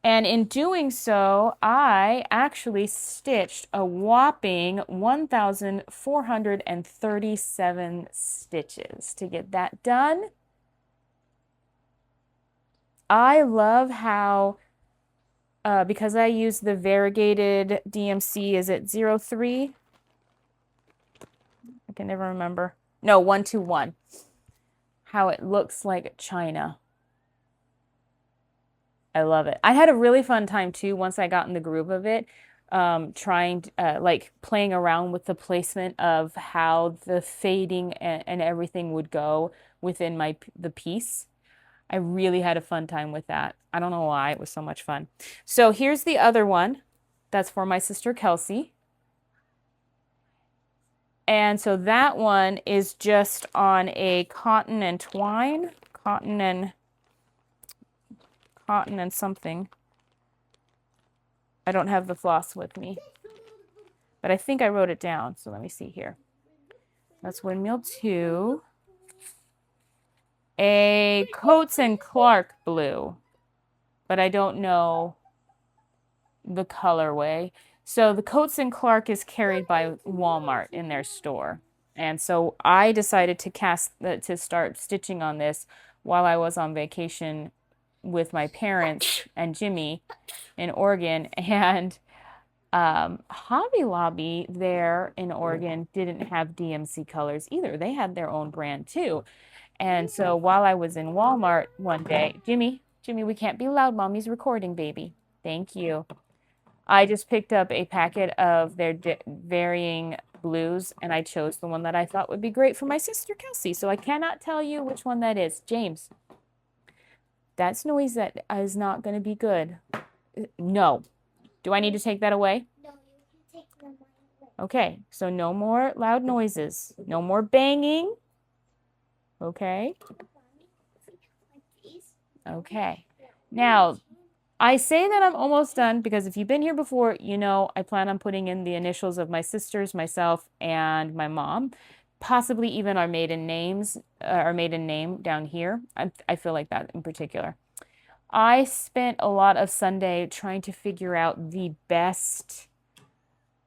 And in doing so, I actually stitched a whopping 1,437 stitches to get that done. I love how, because I use the variegated DMC, is it 03? I can never remember. No, 121. How it looks like China. I love it. I had a really fun time too once I got in the groove of it, trying like playing around with the placement of how the fading and everything would go within the piece. I really had a fun time with that. I don't know why, it was so much fun. So here's the other one. That's for my sister Kelsey. And so that one is just on a cotton and twine, cotton and something. I don't have the floss with me, but I think I wrote it down. So let me see here. That's Windmill 2. A Coates and Clark blue, but I don't know the colorway. So the Coates and Clark is carried by Walmart in their store. And so I decided to start stitching on this while I was on vacation with my parents and Jimmy in Oregon. And Hobby Lobby there in Oregon didn't have DMC colors either. They had their own brand too. And so while I was in Walmart one day, Jimmy, we can't be loud. Mommy's recording, baby. Thank you. I just picked up a packet of their varying blues, and I chose the one that I thought would be great for my sister Kelsey. So I cannot tell you which one that is. James, that's noise that is not going to be good. No. Do I need to take that away? No, you can take them away. Okay, so no more loud noises. No more banging. Okay. Okay. Now, I say that I'm almost done because if you've been here before, you know I plan on putting in the initials of my sisters, myself, and my mom. Possibly even our maiden names, our maiden name down here. I feel like that in particular. I spent a lot of Sunday trying to figure out the best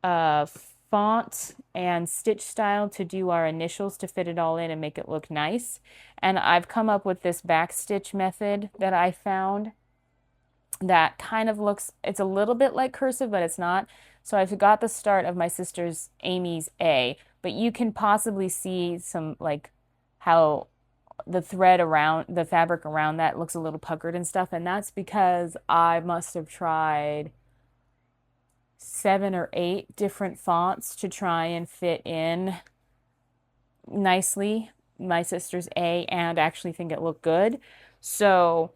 font and stitch style to do our initials to fit it all in and make it look nice. And I've come up with this backstitch method that I found that kind of looks, it's a little bit like cursive, but it's not. So I've got the start of my sister's Amy's A, but you can possibly see some like how the thread around the fabric around that looks a little puckered and stuff. And that's because I must have tried 7 or 8 different fonts to try and fit in nicely my sister's A and actually think it looked good. So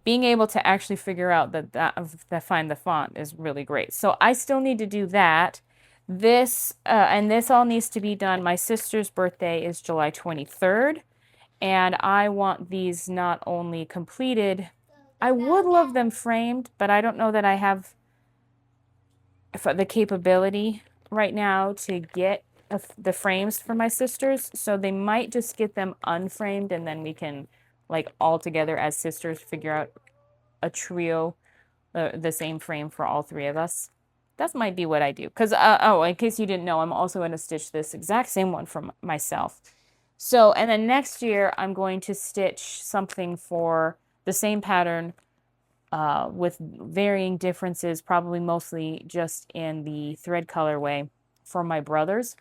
being able to actually figure out that find the font is really great. So I still need to do that. This and this all needs to be done. My sister's birthday is July 23rd, and I want these not only completed, I would love them framed, but I don't know that I have the capability right now to get the frames for my sisters. So they might just get them unframed, and then we can like all together as sisters figure out a trio, the same frame for all 3 of us. That might be what I do. Because, oh, in case you didn't know, I'm also going to stitch this exact same one for myself. So, and then next year, I'm going to stitch something for the same pattern with varying differences, probably mostly just in the thread colorway for my brothers.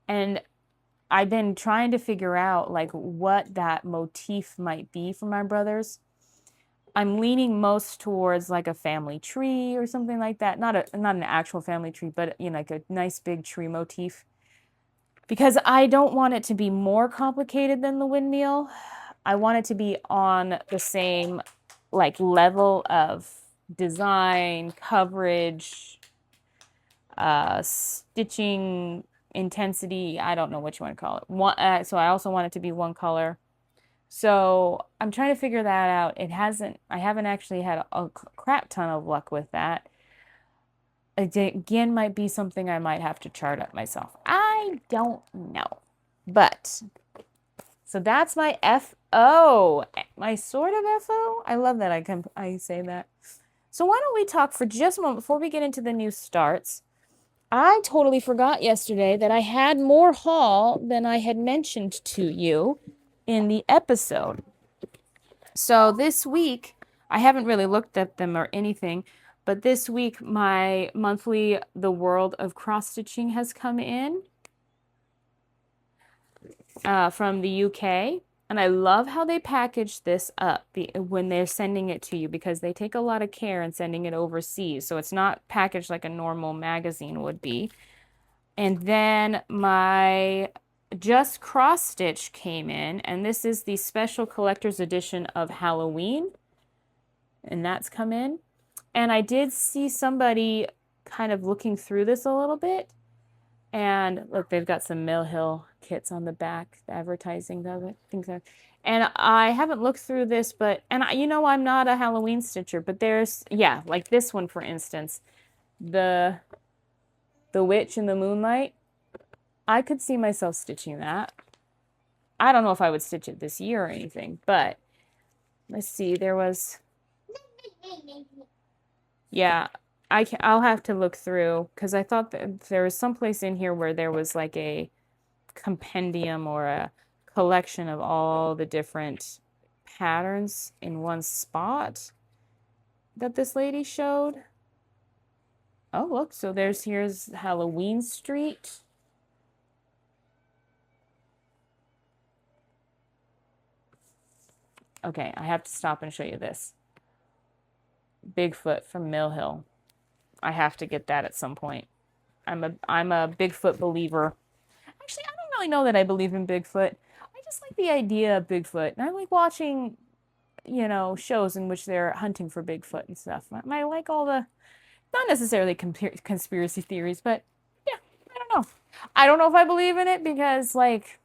And I've been trying to figure out like what that motif might be for my brothers. I'm leaning most towards like a family tree or something like that. Not an actual family tree, but you know, like a nice big tree motif. Because I don't want it to be more complicated than the windmill. I want it to be on the same like level of design, coverage, stitching intensity. I don't know what you want to call it. So I also want it to be one color. So I'm trying to figure that out. I haven't actually had a crap ton of luck with that. Again, might be something I might have to chart up myself. I don't know. But, so that's my FO. My sort of FO. I love that I say that. So why don't we talk for just a moment before we get into the new starts. I totally forgot yesterday that I had more haul than I had mentioned to you in the episode. So this week, I haven't really looked at them or anything, but this week my monthly The World of Cross Stitching has come in from the UK. And I love how they package this up when they're sending it to you, because they take a lot of care in sending it overseas. So it's not packaged like a normal magazine would be. And then my Just Cross Stitch came in, and this is the special collector's edition of Halloween. And that's come in. And I did see somebody kind of looking through this a little bit. And look, they've got some Mill Hill kits on the back, the advertising of it, things like that. And I haven't looked through this, but, and you know, I'm not a Halloween stitcher, but there's, yeah, like this one, for instance, the Witch in the Moonlight. I could see myself stitching that. I don't know if I would stitch it this year or anything, but let's see, there was, yeah, I'll have to look through, because I thought that there was some place in here where there was like a compendium or a collection of all the different patterns in one spot that this lady showed. Oh, look, so here's Halloween Street. Okay, I have to stop and show you this. Bigfoot from Mill Hill. I have to get that at some point. I'm a Bigfoot believer. Actually, I don't really know that I believe in Bigfoot. I just like the idea of Bigfoot. And I like watching, shows in which they're hunting for Bigfoot and stuff. I like all the, not necessarily conspiracy theories, but yeah, I don't know. I don't know if I believe in it because like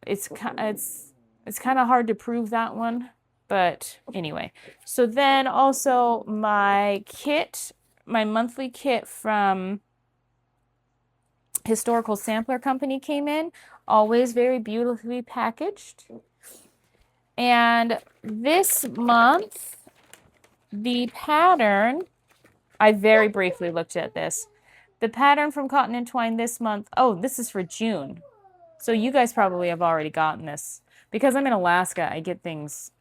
it's kind of hard to prove that one. But anyway, so then also my monthly kit from Historical Sampler Company came in, always very beautifully packaged. And this month, the pattern, I very briefly looked at this. The pattern from Cotton and Twine this month, oh, this is for June. So you guys probably have already gotten this. Because I'm in Alaska, I get things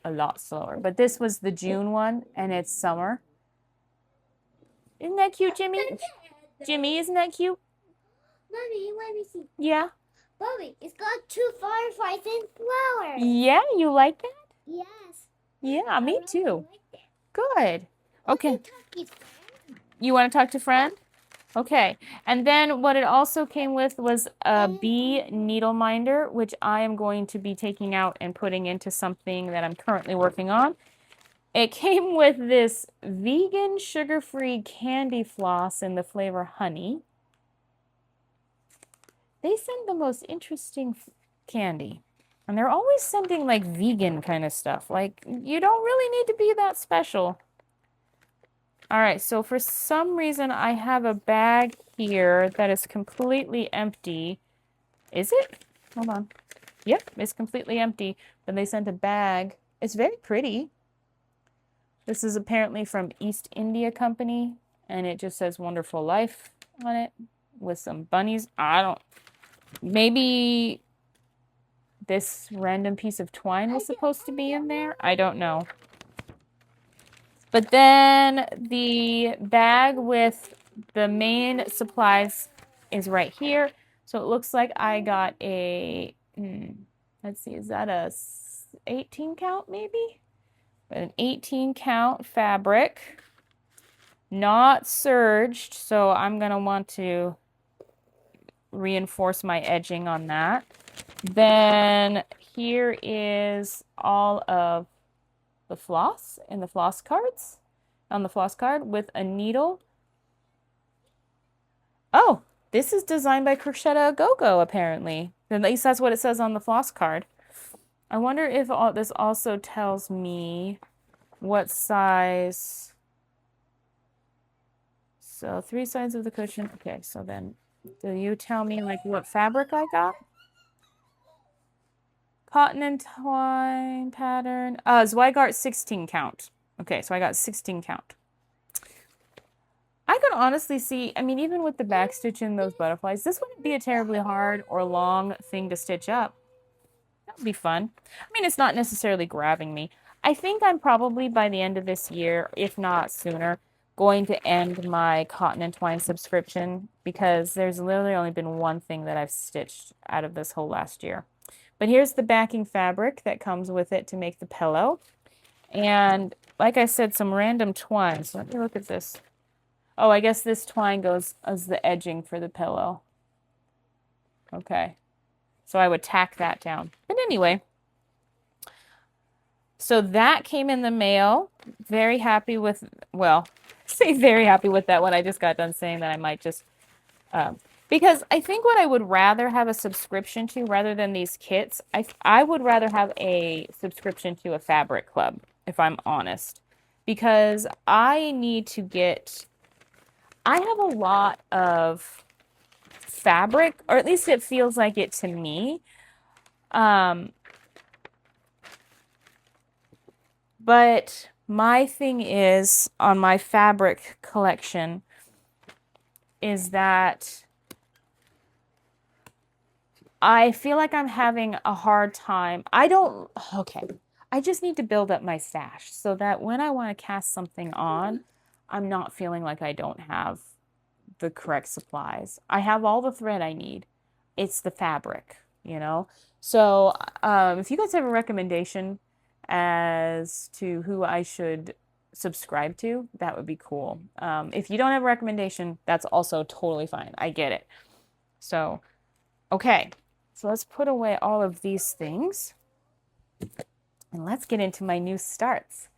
a lot slower. But this was the June one, and it's summer. Isn't that cute, Jimmy? Jimmy, isn't that cute? Mommy, let me see. Yeah. Mommy, it's got 2 fireflies and flowers. Yeah, you like that? Yes. Yeah, me too. Good. Okay. You You want to talk to friend? Okay. And then what it also came with was a bee needle minder, which I am going to be taking out and putting into something that I'm currently working on. It came with this vegan sugar-free candy floss in the flavor honey. They send the most interesting candy. And they're always sending like vegan kind of stuff. Like you don't really need to be that special. All right, so for some reason I have a bag here that is completely empty. Is it? Hold on. Yep, it's completely empty. But they sent a bag. It's very pretty. This is apparently from East India Company, and it just says Wonderful Life on it with some bunnies. Maybe this random piece of twine was supposed to be in there. I don't know. But then the bag with the main supplies is right here. So it looks like I got a, let's see, is that a 18 count maybe? An 18 count fabric, not serged. So I'm going to want to reinforce my edging on that. Then here is all of the floss in the floss cards, on the floss card with a needle. Oh, this is designed by Crochet Go-Go apparently. At least that's what it says on the floss card. I wonder if this also tells me what size. So 3 sides of the cushion. Okay, so then do you tell me like what fabric I got? Cotton and twine pattern. Zweigart 16 count. Okay, so I got 16 count. I could honestly see, I mean, even with the back stitch in those butterflies, this wouldn't be a terribly hard or long thing to stitch up. That would be fun. I mean, it's not necessarily grabbing me. I think I'm probably by the end of this year, if not sooner, going to end my Cotton and Twine subscription because there's literally only been one thing that I've stitched out of this whole last year. But here's the backing fabric that comes with it to make the pillow. And like I said, some random twine. So let me look at this. Oh, I guess this twine goes as the edging for the pillow. Okay. So I would tack that down. But anyway, so that came in the mail. Very happy with, well, say very happy with that one. I just got done saying that I might just, because I think what I would rather have a subscription to rather than these kits, I would rather have a subscription to a fabric club, if I'm honest. Because I need to get, I have a lot of fabric, or at least it feels like it to me. But my thing is, on my fabric collection, is that I feel like I'm having a hard time. Okay. I just need to build up my stash so that when I want to cast something on, I'm not feeling like I don't have the correct supplies. I have all the thread I need. It's the fabric, you know? So if you guys have a recommendation as to who I should subscribe to, that would be cool. If you don't have a recommendation, that's also totally fine. I get it. So, okay. So let's put away all of these things and let's get into my new starts.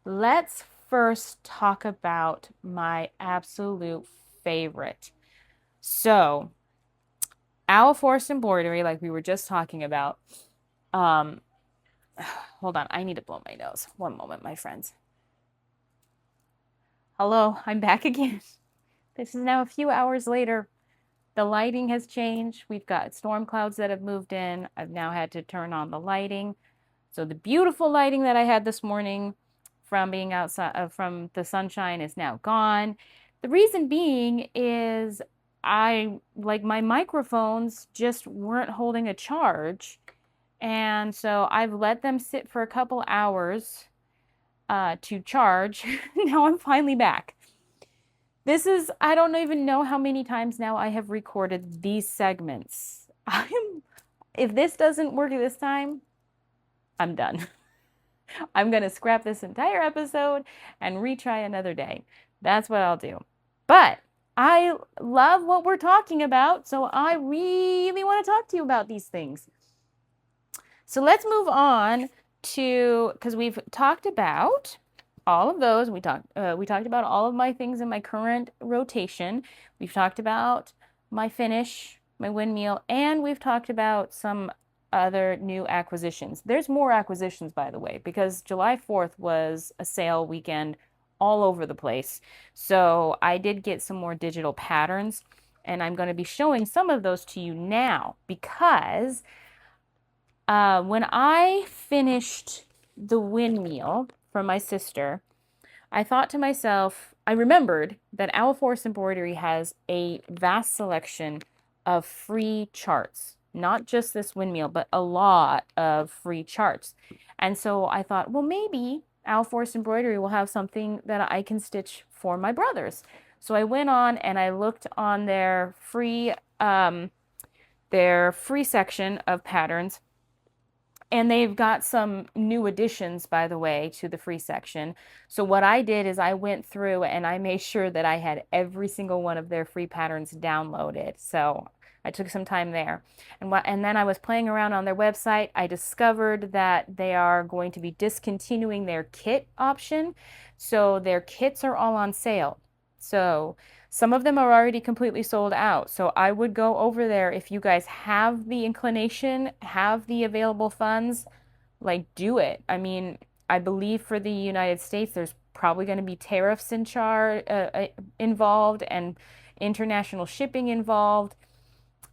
Let's first talk about my absolute favorite. So, Owl Forest Embroidery, like we were just talking about. Hold on, I need to blow my nose. One moment, my friends. Hello, I'm back again. This is now a few hours later. The lighting has changed. We've got storm clouds that have moved in. I've now had to turn on the lighting. So the beautiful lighting that I had this morning from being outside, from the sunshine, is now gone. The reason being is my microphones just weren't holding a charge. And so I've let them sit for a couple hours to charge. Now I'm finally back. I don't even know how many times now I have recorded these segments. If this doesn't work this time, I'm done. I'm going to scrap this entire episode and retry another day. That's what I'll do. But I love what we're talking about, so I really want to talk to you about these things. So let's move on to, because we've talked about all of those. We talked about all of my things in my current rotation. We've talked about my finish, my windmill, and we've talked about some other new acquisitions. There's more acquisitions, by the way, because July 4th was a sale weekend all over the place. So I did get some more digital patterns, and I'm going to be showing some of those to you now because when I finished the windmill for my sister, I thought to myself, I remembered that Owl Forest Embroidery has a vast selection of free charts. Not just this windmill, but a lot of free charts. And so I thought, well, maybe Owl Forest Embroidery will have something that I can stitch for my brothers. So I went on and I looked on their free section of patterns. And they've got some new additions, by the way, to the free section. So what I did is I went through and I made sure that I had every single one of their free patterns downloaded. So I took some time there. And then I was playing around on their website. I discovered that they are going to be discontinuing their kit option. So their kits are all on sale. So some of them are already completely sold out. So I would go over there if you guys have the inclination, have the available funds, like do it. I mean, I believe for the United States, there's probably going to be tariffs involved and international shipping involved.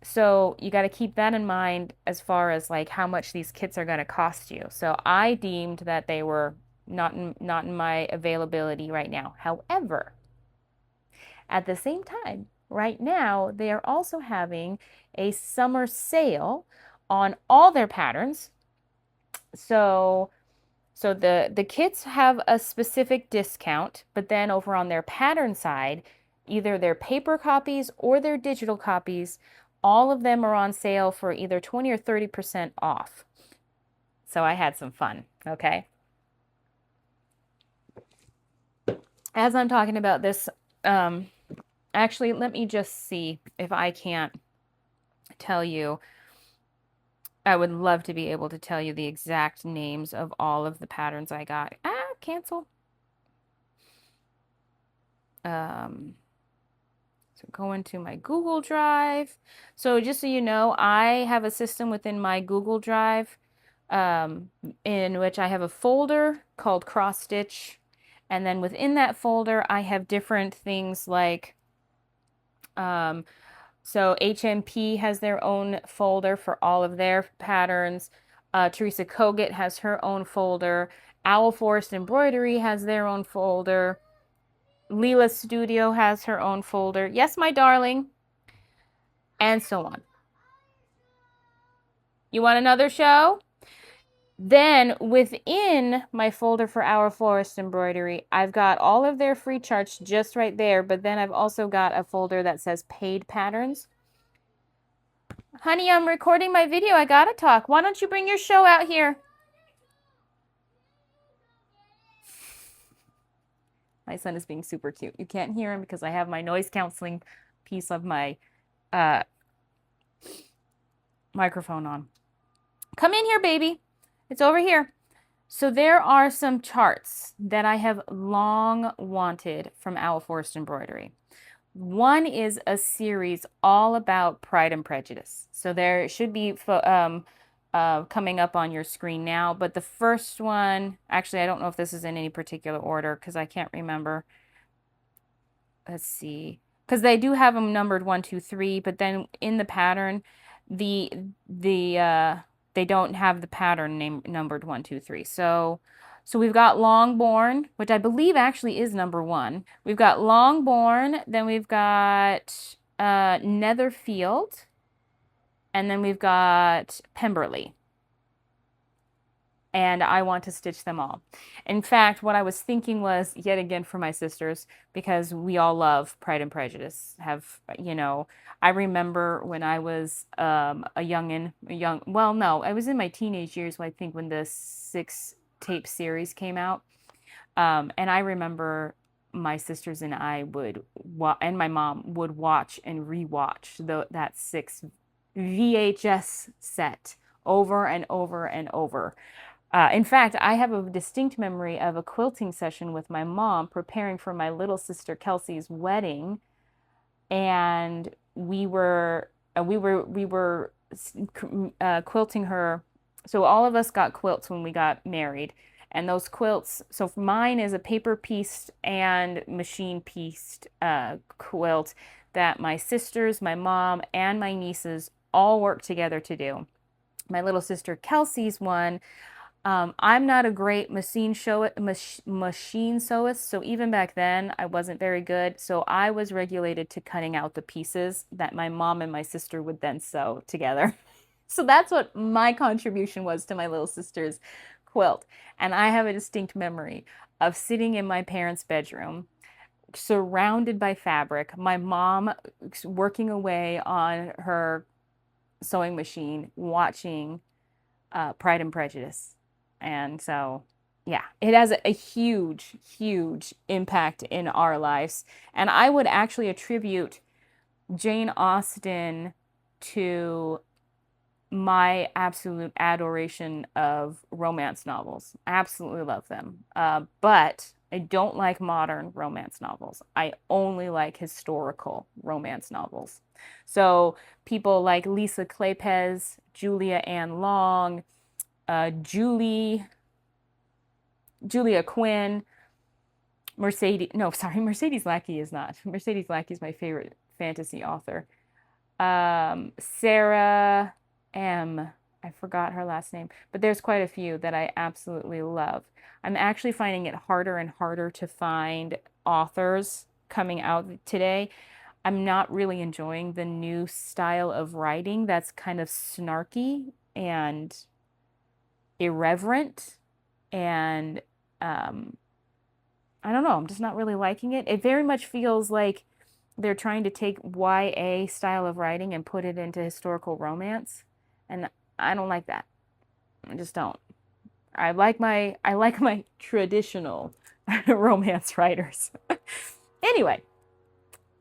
So you got to keep that in mind as far as like how much these kits are going to cost you. So I deemed that they were not in my availability right now. However, at the same time, right now, they are also having a summer sale on all their patterns. So the kits have a specific discount, but then over on their pattern side, either their paper copies or their digital copies, all of them are on sale for either 20 or 30% off. So I had some fun, okay? As I'm talking about this, actually, let me just see if I can't tell you. I would love to be able to tell you the exact names of all of the patterns I got. Cancel. So go into my Google Drive. So just so you know, I have a system within my Google Drive in which I have a folder called Cross Stitch. And then within that folder, I have different things like, so HMP has their own folder for all of their patterns. Teresa Kogut has her own folder. Owl Forest Embroidery has their own folder. Lila Studio has her own folder. Yes, my darling. And so on. You want another show? Then within my folder for Owl Forest Embroidery, I've got all of their free charts just right there, but then I've also got a folder that says paid patterns. Honey, I'm recording my video. I gotta talk. Why don't you bring your show out here? My son is being super cute. You can't hear him because I have my noise canceling piece of my microphone on. Come in here, baby. It's over here. So there are some charts that I have long wanted from Owl Forest Embroidery. One is a series all about Pride and Prejudice. So there should be coming up on your screen now. But the first one, actually, I don't know if this is in any particular order because I can't remember. Let's see. Because they do have them numbered 1, 2, 3, but then in the pattern, the they don't have the pattern numbered 1, 2, 3. So we've got Longbourn, which I believe actually is number 1. We've got Longbourn, then we've got Netherfield, and then we've got Pemberley. And I want to stitch them all. In fact, what I was thinking was, yet again for my sisters, because we all love Pride and Prejudice, I remember when I was I was in my teenage years, I think, when the 6-tape series came out. And I remember my sisters and I and my mom would watch and rewatch that 6 VHS set over and over and over. In fact, I have a distinct memory of a quilting session with my mom preparing for my little sister Kelsey's wedding, and we were quilting her. So all of us got quilts when we got married, and those quilts. So mine is a paper pieced and machine pieced quilt that my sisters, my mom, and my nieces all worked together to do. My little sister Kelsey's one. I'm not a great machine sewist, so even back then I wasn't very good. So I was regulated to cutting out the pieces that my mom and my sister would then sew together. So that's what my contribution was to my little sister's quilt. And I have a distinct memory of sitting in my parents' bedroom, surrounded by fabric, my mom working away on her sewing machine, watching Pride and Prejudice. And so, yeah, it has a huge, huge impact in our lives. And I would actually attribute Jane Austen to my absolute adoration of romance novels. I absolutely love them. But I don't like modern romance novels. I only like historical romance novels. So people like Lisa Kleypas, Julia Ann Long, Julia Quinn, Mercedes Lackey is not. Mercedes Lackey is my favorite fantasy author. Sarah M. I forgot her last name, but there's quite a few that I absolutely love. I'm actually finding it harder and harder to find authors coming out today. I'm not really enjoying the new style of writing that's kind of snarky and irreverent, and I don't know, I'm just not really liking it. It very much feels like they're trying to take YA style of writing and put it into historical romance, and I don't like that. I just don't. I like my traditional romance writers. Anyway,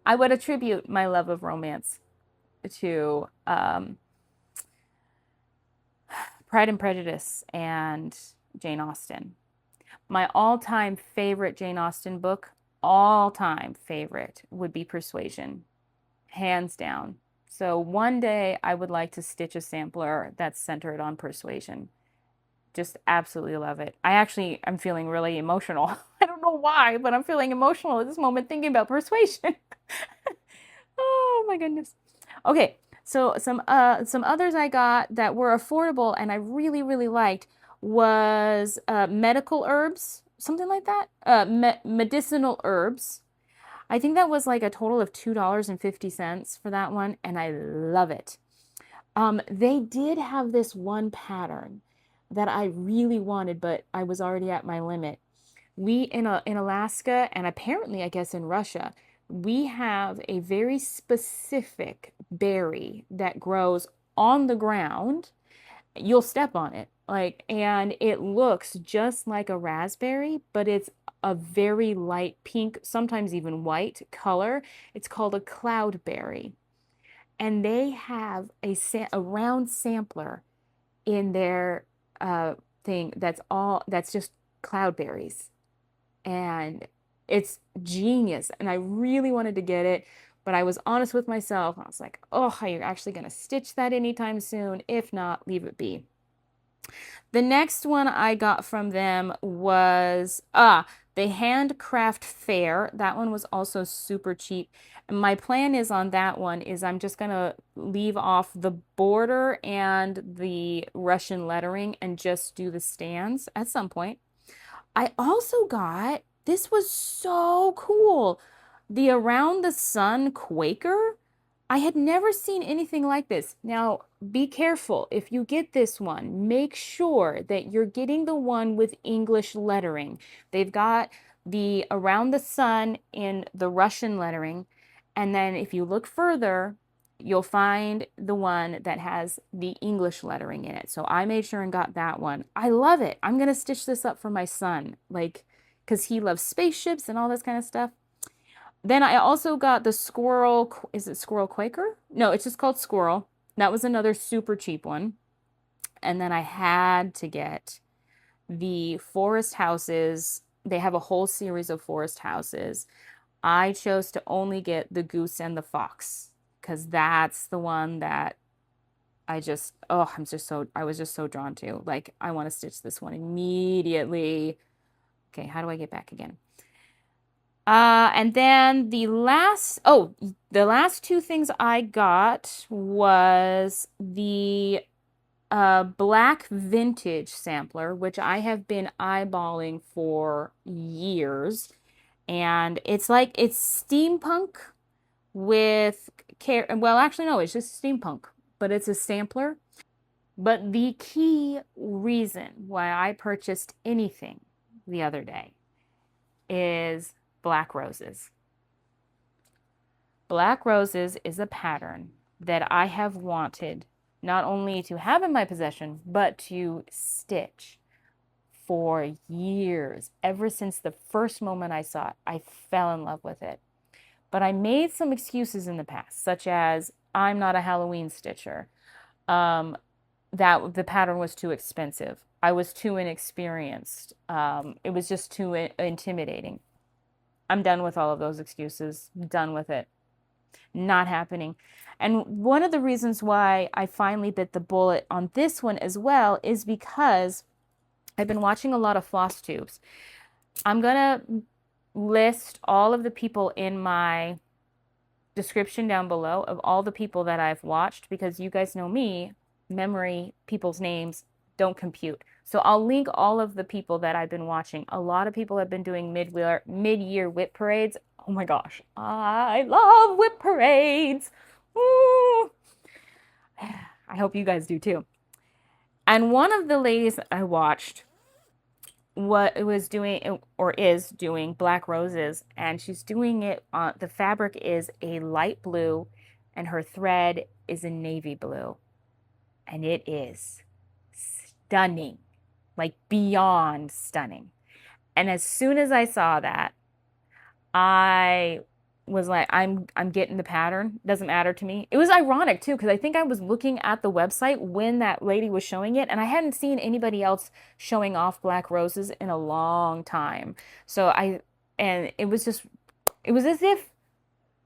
I would attribute my love of romance to Pride and Prejudice and Jane Austen. My all-time favorite Jane Austen book, all-time favorite, would be Persuasion, hands down. So one day I would like to stitch a sampler that's centered on Persuasion. Just absolutely love it. I'm feeling really emotional. I don't know why, but I'm feeling emotional at this moment thinking about Persuasion. Oh my goodness. Okay, so some others I got that were affordable and I really, really liked was medical herbs, something like that. Medicinal herbs. I think that was like a total of $2.50 for that one, and I love it. They did have this one pattern that I really wanted, but I was already at my limit. We in Alaska and apparently I guess in Russia, we have a very specific berry that grows on the ground. You'll step on it. Like, and it looks just like a raspberry, but it's a very light pink, sometimes even white color. It's called a cloudberry. And they have a round sampler in their uh, thing that's just cloudberries, and it's genius. And I really wanted to get it, but I was honest with myself. I was like, oh, are you actually going to stitch that anytime soon? If not, leave it be. The next one I got from them was the Handcraft Fair. That one was also super cheap. And my plan is on that one is I'm just gonna leave off the border and the Russian lettering and just do the stands at some point. I also got, this was so cool, the Around the Sun Quaker. I had never seen anything like this. Now, be careful. If you get this one, make sure that you're getting the one with English lettering. They've got the Around the Sun in the Russian lettering. And then if you look further, you'll find the one that has the English lettering in it. So I made sure and got that one. I love it. I'm going to stitch this up for my son, like, because he loves spaceships and all this kind of stuff. Then I also got the Squirrel, is it Squirrel Quaker? No, it's just called Squirrel. That was another super cheap one. And then I had to get the forest houses. They have a whole series of forest houses. I chose to only get the goose and the fox because that's the one that I was just so drawn to. Like, I want to stitch this one immediately. Okay, how do I get back again? And then the last two things I got was the black vintage sampler, which I have been eyeballing for years. And it's steampunk with care. Well, actually, no, it's just steampunk, but it's a sampler. But the key reason why I purchased anything the other day is black roses. Black roses is a pattern that I have wanted not only to have in my possession, but to stitch for years. Ever since the first moment I saw it, I fell in love with it. But I made some excuses in the past, such as I'm not a Halloween stitcher. That the pattern was too expensive. I was too inexperienced. It was just too intimidating. I'm done with all of those excuses. Done with it. Not happening. And one of the reasons why I finally bit the bullet on this one as well is because I've been watching a lot of Flosstubes. I'm going to list all of the people in my description down below of all the people that I've watched because you guys know me, memory, people's names don't compute. So I'll link all of the people that I've been watching. A lot of people have been doing mid-year whip parades. Oh my gosh, I love whip parades. Ooh. I hope you guys do too. And one of the ladies I watched what was doing or is doing black roses, and she's doing it on the fabric is a light blue and her thread is a navy blue, and it is stunning, like beyond stunning. And as soon as I saw that, I was like, I'm getting the pattern. Doesn't matter to me. It was ironic too, because I think I was looking at the website when that lady was showing it, and I hadn't seen anybody else showing off black roses in a long time. And it was as if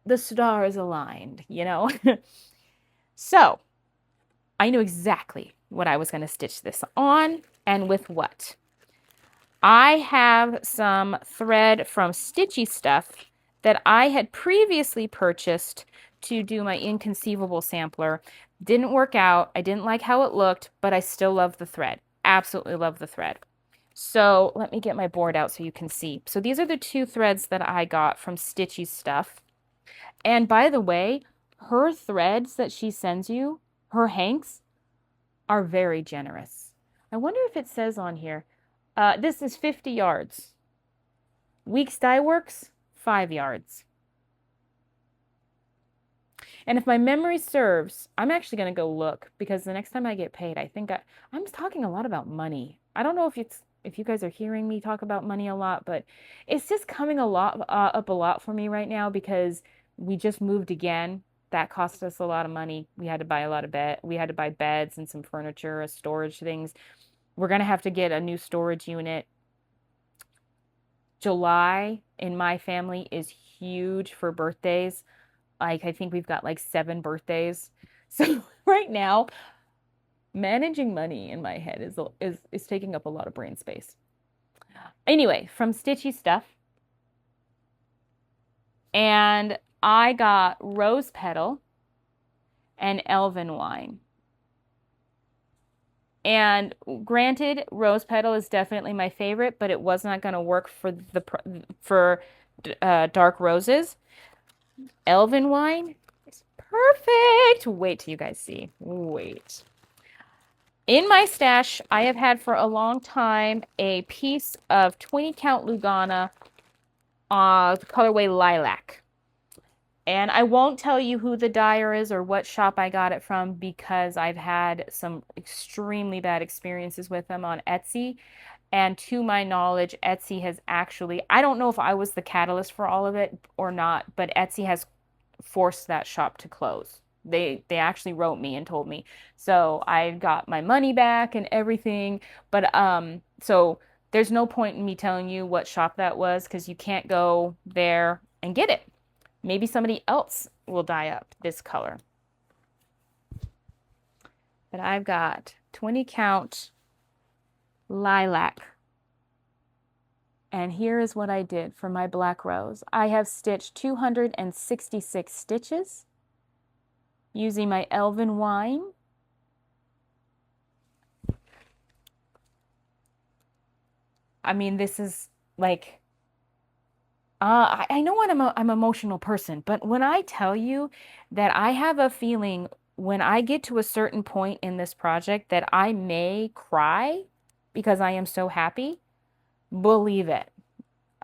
the stars aligned, you know? So I knew exactly what I was going to stitch this on and with what. I have some thread from Stitchy Stuff that I had previously purchased to do my Inconceivable sampler. Didn't work out. I didn't like how it looked, but I still love the thread. Absolutely love the thread. So let me get my board out so you can see. So these are the two threads that I got from Stitchy Stuff. And by the way, her threads that she sends you, her hanks, are very generous. I wonder if it says on here. This is 50 yards. Weeks Dye Works, 5 yards. And if my memory serves, I'm actually going to go look because the next time I get paid, I'm talking a lot about money. I don't know if you guys are hearing me talk about money a lot, but it's just coming up a lot for me right now because we just moved again. That cost us a lot of money. We had to buy we had to buy beds and some furniture, storage things. We're going to have to get a new storage unit. July in my family is huge for birthdays. Like I think we've got like 7 birthdays. So right now, managing money in my head is taking up a lot of brain space. Anyway, from Stitchy Stuff. And I got Rose Petal and Elven Wine. And granted, Rose Petal is definitely my favorite, but it was not going to work for dark roses. Elven Wine is perfect. Wait till you guys see. Wait. In my stash, I have had for a long time a piece of 20 count Lugana, the colorway Lilac. And I won't tell you who the dyer is or what shop I got it from because I've had some extremely bad experiences with them on Etsy. And to my knowledge, Etsy has actually, I don't know if I was the catalyst for all of it or not, but Etsy has forced that shop to close. They actually wrote me and told me. So I got my money back and everything. But so there's no point in me telling you what shop that was because you can't go there and get it. Maybe somebody else will dye up this color. But I've got 20 count Lilac. And here is what I did for my black rose. I have stitched 266 stitches using my Elven Wine. I mean, this is like, I know I'm an emotional person, but when I tell you that I have a feeling when I get to a certain point in this project that I may cry because I am so happy, believe it.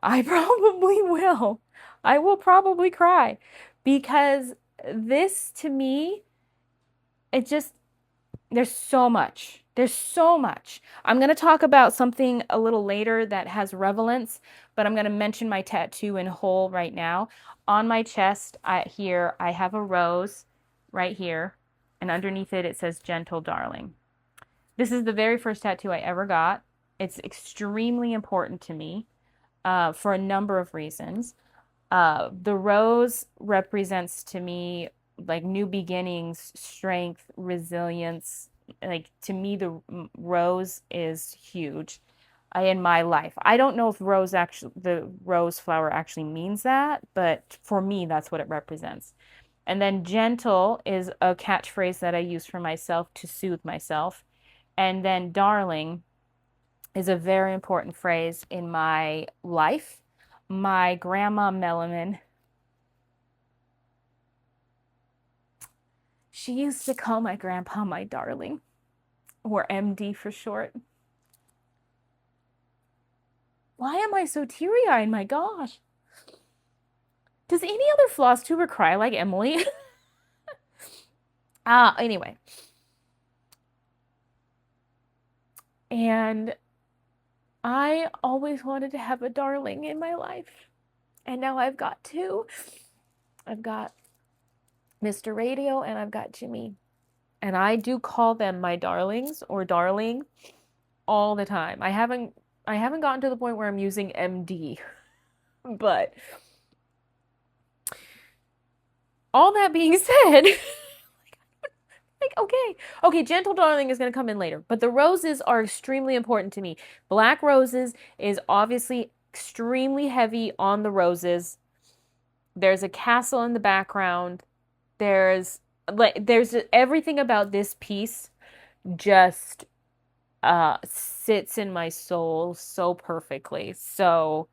I probably will. I will probably cry because this to me, it just, there's so much. There's so much. I'm going to talk about something a little later that has relevance, but I'm going to mention my tattoo in whole right now. On my chest here, I have a rose right here, and underneath it, it says Gentle Darling. This is the very first tattoo I ever got. It's extremely important to me for a number of reasons. The rose represents to me like new beginnings, strength, resilience. Like to me, the rose is huge in my life. I don't know if the rose flower actually means that, but for me, that's what it represents. And then gentle is a catchphrase that I use for myself to soothe myself. And then darling is a very important phrase in my life. My grandma Melliman, she used to call my grandpa my darling, or MD for short. Why am I so teary-eyed? My gosh. Does any other floss tuber cry like Emily? Anyway. And I always wanted to have a darling in my life. And now I've got 2. I've got Mr. Radio and I've got Jimmy. And I do call them my darlings or darling all the time. I haven't gotten to the point where I'm using MD. But all that being said, okay, Gentle Darling is going to come in later, but the roses are extremely important to me. Black Roses is obviously extremely heavy on the roses. There's a castle in the background. There's everything about this piece just sits in my soul so perfectly. So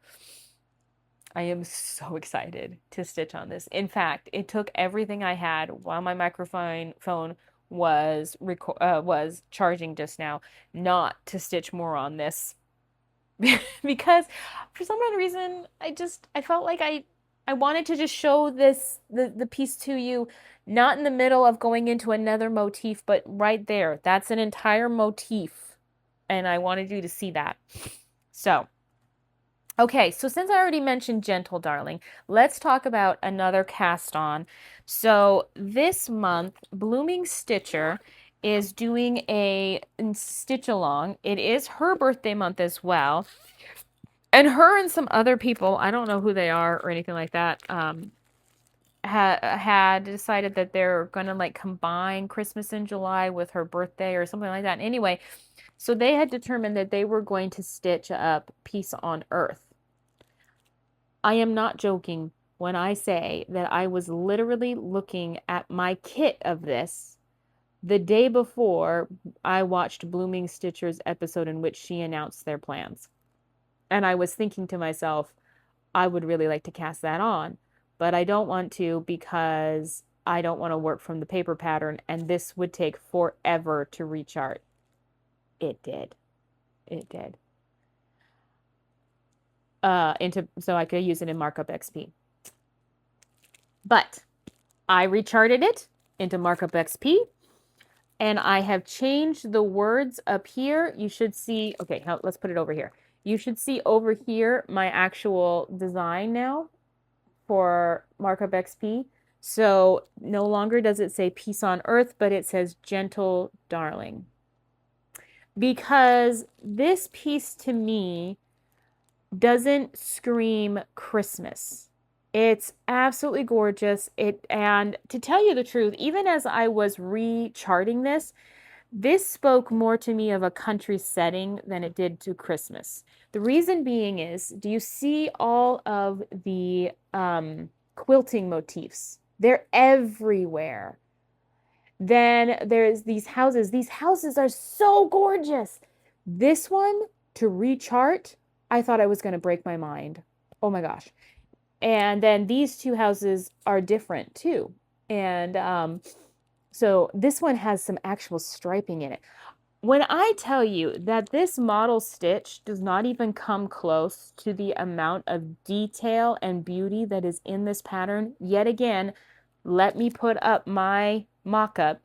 I am so excited to stitch on this. In fact, it took everything I had while my microphone was charging just now not to stitch more on this because for some odd reason I felt like I wanted to just show the piece to you, not in the middle of going into another motif, but right there. That's an entire motif, and I wanted you to see that. So, okay, so since I already mentioned Gentle Darling, let's talk about another cast on. So this month, Blooming Stitcher is doing a stitch along. It is her birthday month as well. And her and some other people, I don't know who they are or anything like that, had decided that they're going to like combine Christmas in July with her birthday or something like that. Anyway, so they had determined that they were going to stitch up Peace on Earth. I am not joking when I say that I was literally looking at my kit of this the day before I watched Blooming Stitcher's episode in which she announced their plans. And I was thinking to myself, I would really like to cast that on, but I don't want to because I don't want to work from the paper pattern, and this would take forever to rechart. It did. It did. So I could use it in Markup XP. But I recharted it into Markup XP, and I have changed the words up here. You should see, okay, now let's put it over here. You should see over here my actual design now for Markup XP. So no longer does it say Peace on Earth, but it says Gentle Darling. Because this piece to me doesn't scream Christmas. It's absolutely gorgeous. And to tell you the truth, even as I was recharting this spoke more to me of a country setting than it did to Christmas. The reason being is, do you see all of the quilting motifs? They're everywhere. Then there's these houses. These houses are so gorgeous. This one, to rechart, I thought I was going to break my mind. Oh my gosh. And then these two houses are different too. And so this one has some actual striping in it. When I tell you that this model stitch does not even come close to the amount of detail and beauty that is in this pattern, yet again, let me put up my mock-up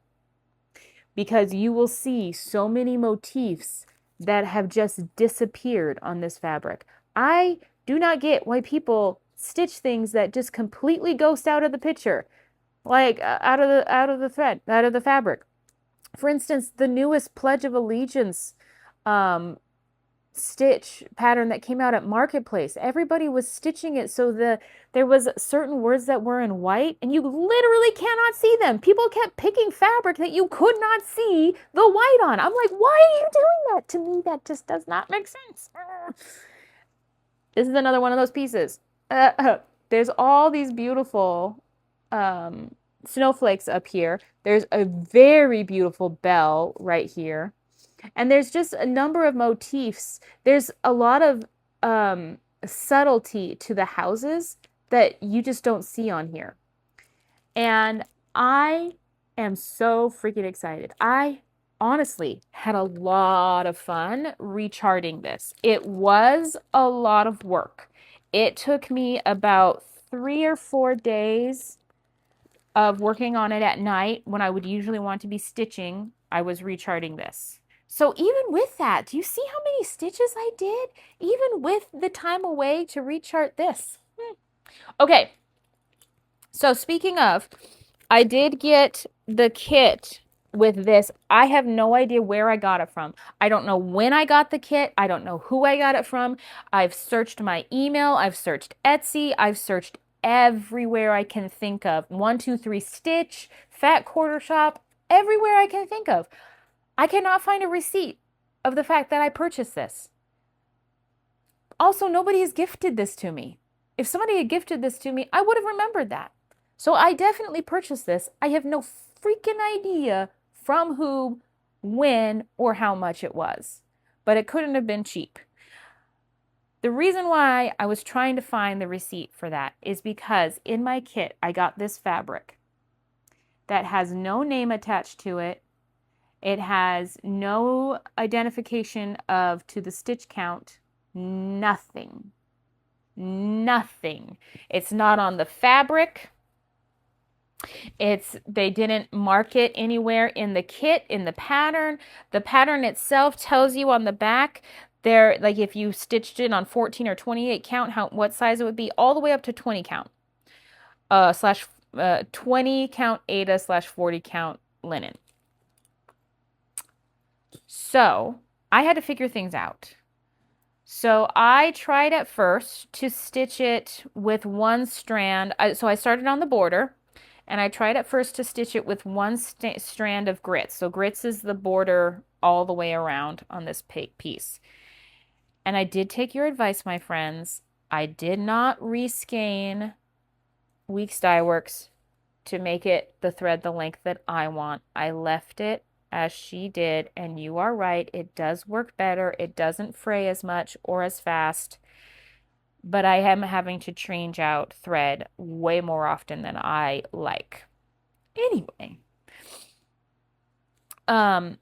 because you will see so many motifs that have just disappeared on this fabric. I do not get why people stitch things that just completely ghost out of the picture, like out of the thread, out of the fabric. For instance, the newest Pledge of Allegiance stitch pattern that came out at Marketplace, everybody was stitching it so there was certain words that were in white and you literally cannot see them. People kept picking fabric that you could not see the white on. I'm like, why are you doing that? To me, that just does not make sense. This is another one of those pieces. There's all these beautiful snowflakes up here. There's a very beautiful bell right here. And there's just a number of motifs. There's a lot of subtlety to the houses that you just don't see on here. And I am so freaking excited. I honestly had a lot of fun recharting this. It was a lot of work. It took me about 3 or 4 days of working on it at night when I would usually want to be stitching. I was recharting this. So even with that, do you see how many stitches I did? Even with the time away to rechart this. Okay, so speaking of, I did get the kit with this. I have no idea where I got it from. I don't know when I got the kit. I don't know who I got it from. I've searched my email. I've searched Etsy. I've searched everywhere I can think of. 123 Stitch, Fat Quarter Shop, everywhere I can think of. I cannot find a receipt of the fact that I purchased this. Also, nobody has gifted this to me. If somebody had gifted this to me, I would have remembered that. So I definitely purchased this. I have no freaking idea from who, when, or how much it was. But it couldn't have been cheap. The reason why I was trying to find the receipt for that is because in my kit, I got this fabric. that has no name attached to it. It has no identification to the stitch count. Nothing. Nothing. It's not on the fabric. They didn't mark it anywhere in the kit, in the pattern. The pattern itself tells you on the back there, like if you stitched it on 14 or 28 count, what size it would be, all the way up to 20 count. Slash 20 count Aida / 40 count linen. So I had to figure things out. So I tried at first to stitch it with one strand. So I started on the border, and I tried at first to stitch it with one strand of grits. So grits is the border all the way around on this piece. And I did take your advice, my friends. I did not reskein Weeks Dye Works to make it the thread the length that I want. I left it as she did, and you are right, it does work better. It doesn't fray as much or as fast, but I am having to change out thread way more often than I like. Anyway, I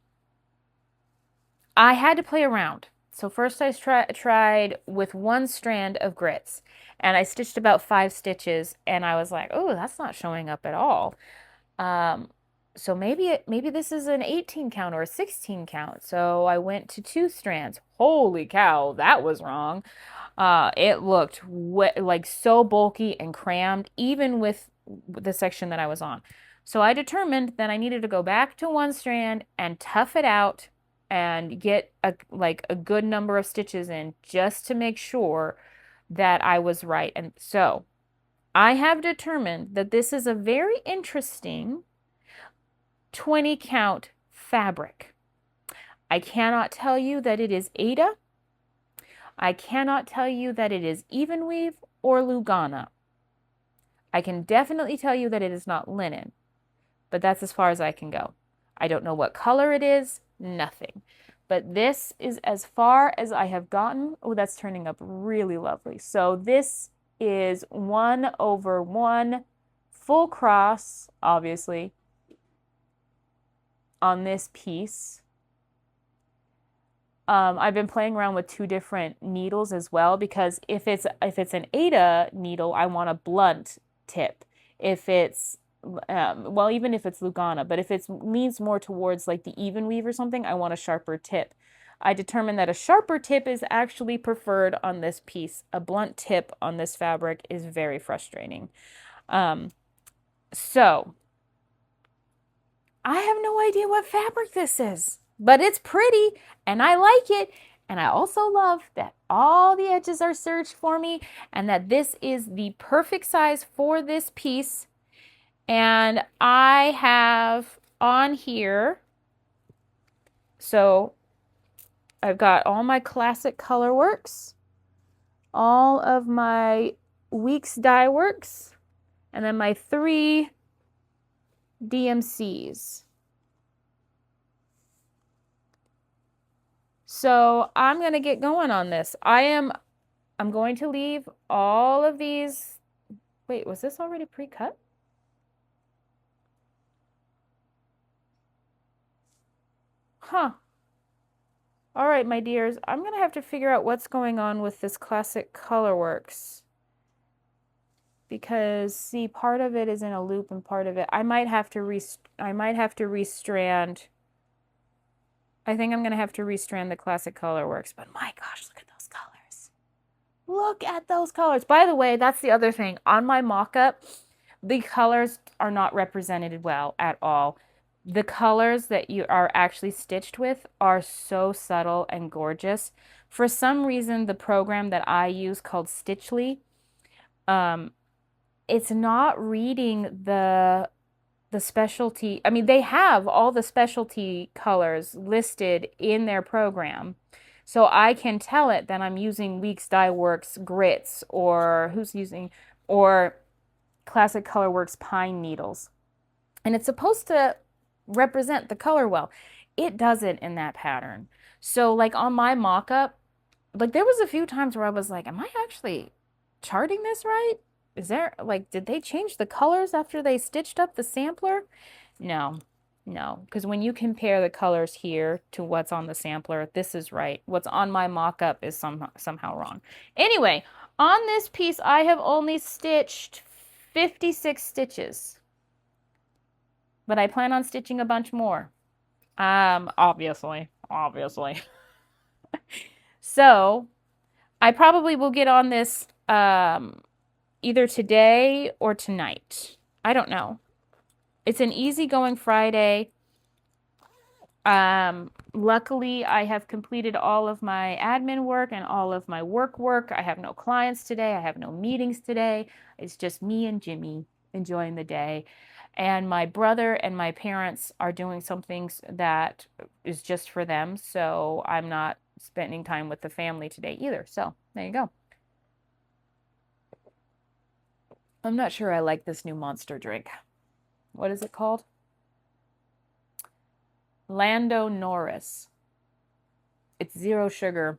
had to play around. So first I tried with one strand of grits, and I stitched about 5 stitches, and I was like, oh, that's not showing up at all. So maybe this is an 18 count or a 16 count. So I went to 2 strands. Holy cow, that was wrong. It looked like so bulky and crammed, even with the section that I was on. So I determined that I needed to go back to 1 strand and tough it out and get a good number of stitches in just to make sure that I was right. And so I have determined that this is a very interesting 20 count fabric. I cannot tell you that it is Aida. I cannot tell you that it is even weave or Lugana. I can definitely tell you that it is not linen, but that's as far as I can go. I don't know what color it is, nothing. But this is as far as I have gotten. Oh, that's turning up really lovely. So this is 1/1 full cross, obviously, on this piece. I've been playing around with 2 different needles as well, because if it's an Aida needle, I want a blunt tip. If it's well, even if it's Lugana, but if it leans more towards like the even weave or something, I want a sharper tip. I determined that a sharper tip is actually preferred on this piece. A blunt tip on this fabric is very frustrating. So I have no idea what fabric this is, but it's pretty and I like it. And I also love that all the edges are serged for me and that this is the perfect size for this piece. And I have on here, so I've got all my classic color works, all of my Weeks Dye Works, and then my 3 DMCs. So I'm going to get going on this. I'm going to leave all of these. Wait, was this already pre-cut? Huh. All right, my dears, I'm going to have to figure out what's going on with this classic colorworks. Because see, part of it is in a loop and part of it I might have to restrand. I think I'm going to have to restrand the classic colorworks, but my gosh, look at those colors. Look at those colors. By the way, that's the other thing. On my mock-up, the colors are not represented well at all. The colors that you are actually stitched with are so subtle and gorgeous. For some reason, the program that I use called Stitchly, it's not reading the specialty. I mean, they have all the specialty colors listed in their program. So I can tell it that I'm using Weeks Dye Works grits or Classic Colorworks pine needles. And it's supposed to represent the color well. It doesn't in that pattern. So like on my mock-up, like there was a few times where I was like, am I actually charting this right? is there, like, did they change the colors after they stitched up the sampler? No, no, because when you compare the colors here to what's on the sampler, this is right. What's on my mock-up is somehow wrong. Anyway, on this piece, I have only stitched 56 stitches, but I plan on stitching a bunch more. Obviously. So, I probably will get on this either today or tonight. I don't know. It's an easygoing Friday. Luckily, I have completed all of my admin work and all of my work. I have no clients today. I have no meetings today. It's just me and Jimmy enjoying the day. And my brother and my parents are doing something that is just for them. So I'm not spending time with the family today either. So there you go. I'm not sure I like this new monster drink. What is it called? Lando Norris. It's 0 sugar.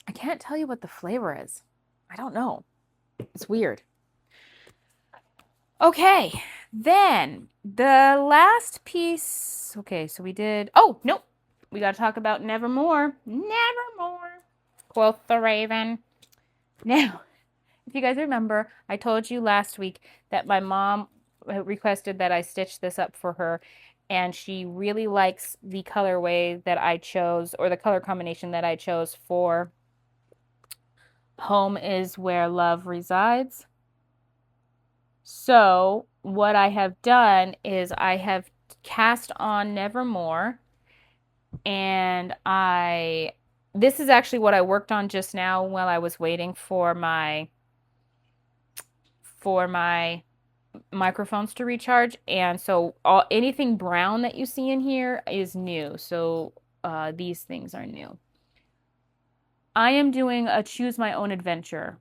I can't tell you what the flavor is. I don't know. It's weird. Okay, then the last piece. Okay, so we did. Oh, nope. We got to talk about Nevermore. Nevermore, quoth the raven. Now, if you guys remember, I told you last week that my mom requested that I stitch this up for her, and she really likes the colorway that I chose, or the color combination that I chose for Home is Where Love Resides. So what I have done is I have cast on Nevermore, and this is actually what I worked on just now while I was waiting for my microphones to recharge. And so anything brown that you see in here is new. So these things are new. I am doing a choose my own adventure.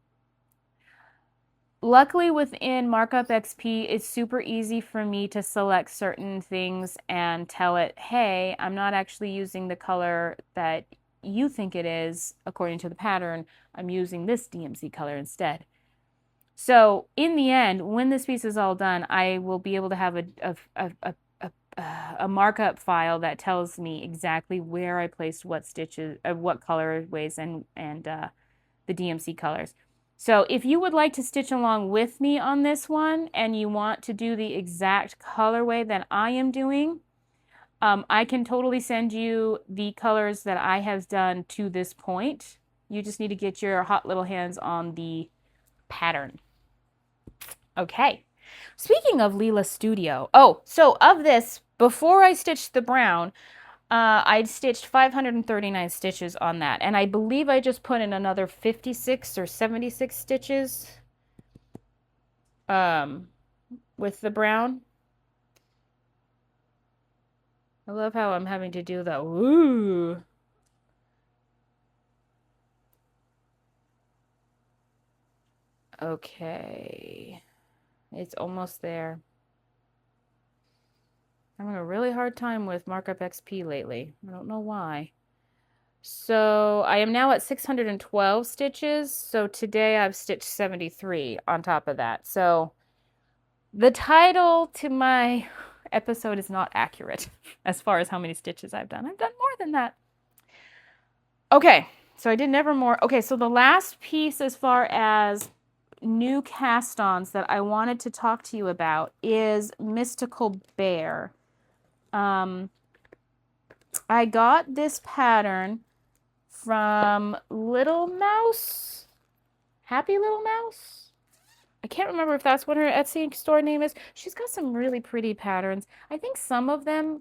Luckily, within Markup XP, it's super easy for me to select certain things and tell it, hey, I'm not actually using the color that you think it is according to the pattern. I'm using this DMC color instead. So in the end, when this piece is all done, I will be able to have a markup file that tells me exactly where I placed what stitches, what colorways, and the DMC colors. So if you would like to stitch along with me on this one and you want to do the exact colorway that I am doing, I can totally send you the colors that I have done to this point. You just need to get your hot little hands on the pattern. Okay. Speaking of Lila Studio, so of this, before I stitched the brown, I'd stitched 539 stitches on that, and I believe I just put in another 56 or 76 stitches with the brown. I love how I'm having to do the woo. Okay. It's almost there. I'm having a really hard time with Markup XP lately. I don't know why. So I am now at 612 stitches. So today I've stitched 73 on top of that. So the title to my episode is not accurate as far as how many stitches I've done. I've done more than that. Okay, so I did Nevermore. Okay, so the last piece as far as new cast-ons that I wanted to talk to you about is Mystical Bear. I got this pattern from Little Mouse, Happy Little Mouse. I can't remember if that's what her Etsy store name is. She's got some really pretty patterns. I think some of them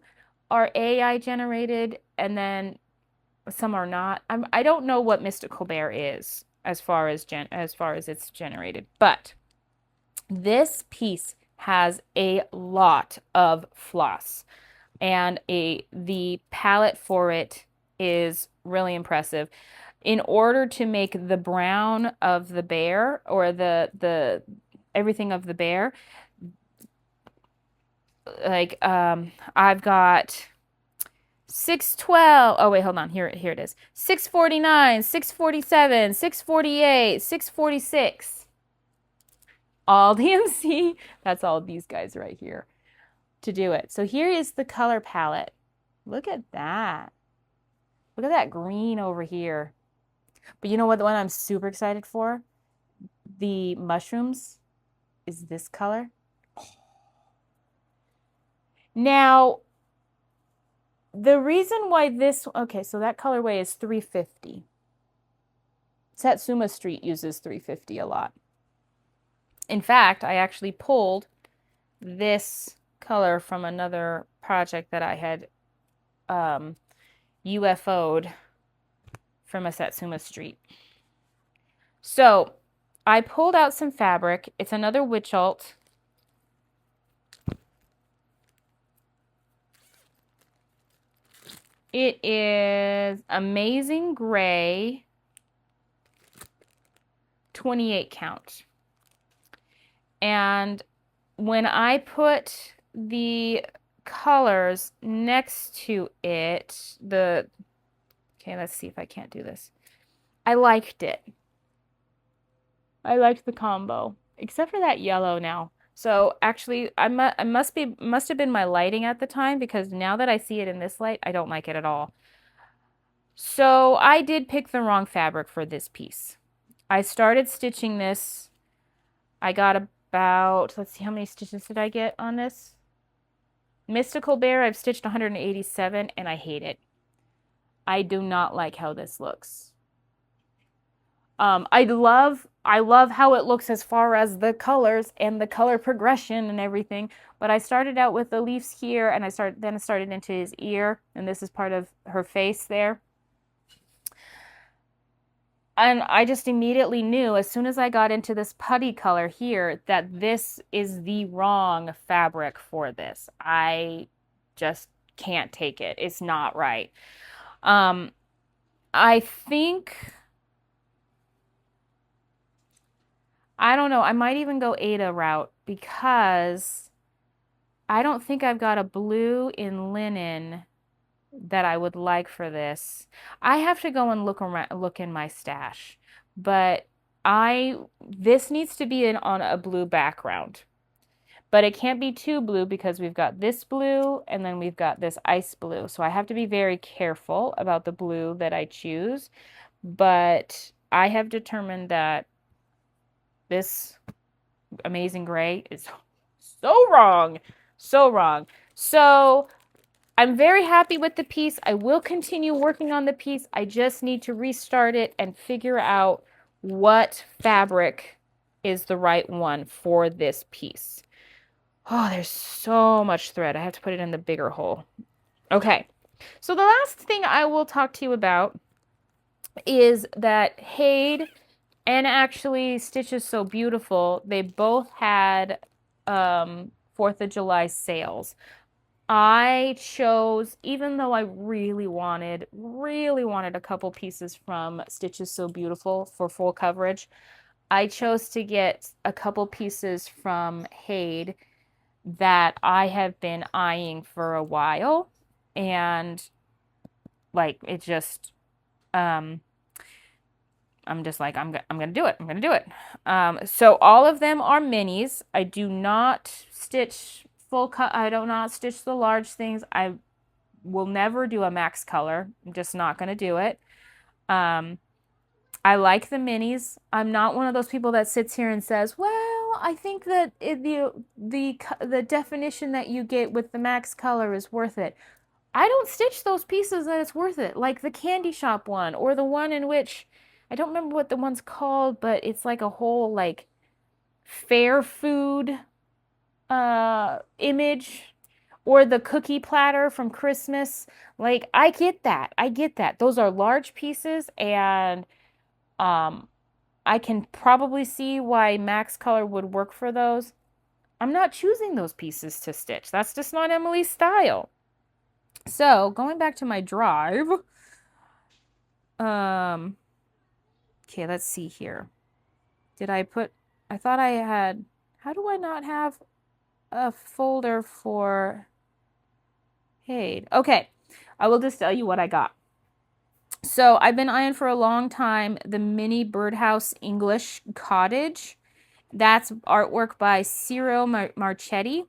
are AI generated and then some are not. I don't know what Mystical Bear is as far as it's generated, but this piece has a lot of floss, and the palette for it is really impressive. In order to make the brown of the bear, or the everything of the bear, like I've got 612. Oh wait, hold on. Here it is. 649, 647, 648, 646. all DMC. That's all these guys right here to do it. So here is the color palette. Look at that. Look at that green over here. But you know what, the one I'm super excited for? The mushrooms is this color. Now, the reason why this, okay, so that colorway is $3.50. Satsuma Street uses $3.50 a lot. In fact, I actually pulled this color from another project that I had UFO'd from a Satsuma Street. So I pulled out some fabric. It's another Witch Alt. It is Amazing Gray, 28 count. And when I put the colors next to it, okay, let's see if I can't do this. I liked it. I liked the combo, except for that yellow now. So actually, I must have been my lighting at the time, because now that I see it in this light, I don't like it at all. So I did pick the wrong fabric for this piece. I started stitching this. I got about, let's see, how many stitches did I get on this? Mystical Bear, I've stitched 187, and I hate it. I do not like how this looks. I love how it looks as far as the colors and the color progression and everything. But I started out with the leaves here, and then I started into his ear, and this is part of her face there. And I just immediately knew, as soon as I got into this putty color here, that this is the wrong fabric for this. I just can't take it. It's not right. I think, I don't know, I might even go Ada route, because I don't think I've got a blue in linen that I would like for this. I have to go and look in my stash, but this needs to be on a blue background. But it can't be too blue, because we've got this blue and then we've got this ice blue. So I have to be very careful about the blue that I choose. But I have determined that this Amazing Gray is so wrong. So wrong. So I'm very happy with the piece. I will continue working on the piece. I just need to restart it and figure out what fabric is the right one for this piece. Oh, there's so much thread. I have to put it in the bigger hole. Okay, so the last thing I will talk to you about is that Hade and actually Stitches So Beautiful, they both had 4th of July sales. I chose, even though I really wanted a couple pieces from Stitches So Beautiful for full coverage, I chose to get a couple pieces from Hade that I have been eyeing for a while, and like it just I'm just like I'm gonna do it. I'm gonna do it. So all of them are minis. I do not stitch full cut. I do not stitch the large things. I will never do a max color. I'm just not gonna do it. I like the minis. I'm not one of those people that sits here and says, well, I think that the definition that you get with the max color is worth it. I don't stitch those pieces that it's worth it, like the candy shop one, or the one in which, I don't remember what the one's called, but it's like a whole like fair food image, or the cookie platter from Christmas. Like, I get that. I get that. Those are large pieces, and I can probably see why max color would work for those. I'm not choosing those pieces to stitch. That's just not Emily's style. So going back to my drive, okay, let's see here. I thought I had, how do I not have a folder for Hade? Okay, I will just tell you what I got. So I've been eyeing for a long time the mini birdhouse English cottage. That's artwork by Ciro Marchetti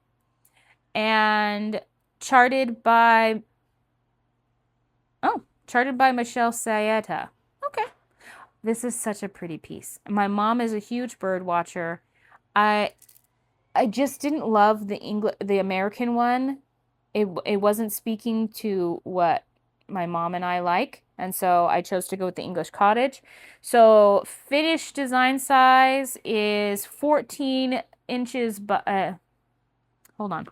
and charted by Michelle Sayeta. Okay. This is such a pretty piece. My mom is a huge bird watcher. I just didn't love the American one. It wasn't speaking to what my mom and I like, and so I chose to go with the English cottage. So finished design size is 14 inches, hold on,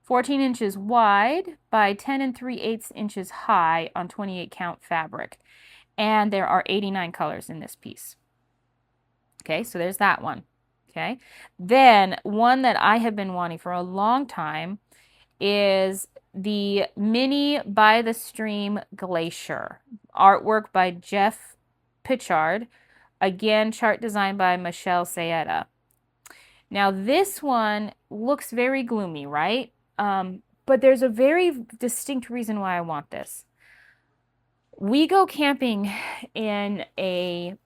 14 inches wide by 10 3/8 inches high on 28 count fabric. And there are 89 colors in this piece. Okay, so there's that one. Okay, then one that I have been wanting for a long time is the Mini by the Stream Glacier. Artwork by Jeff Pitchard. Again, chart design by Michelle Sayeta. Now this one looks very gloomy, right? But there's a very distinct reason why I want this. We go camping in a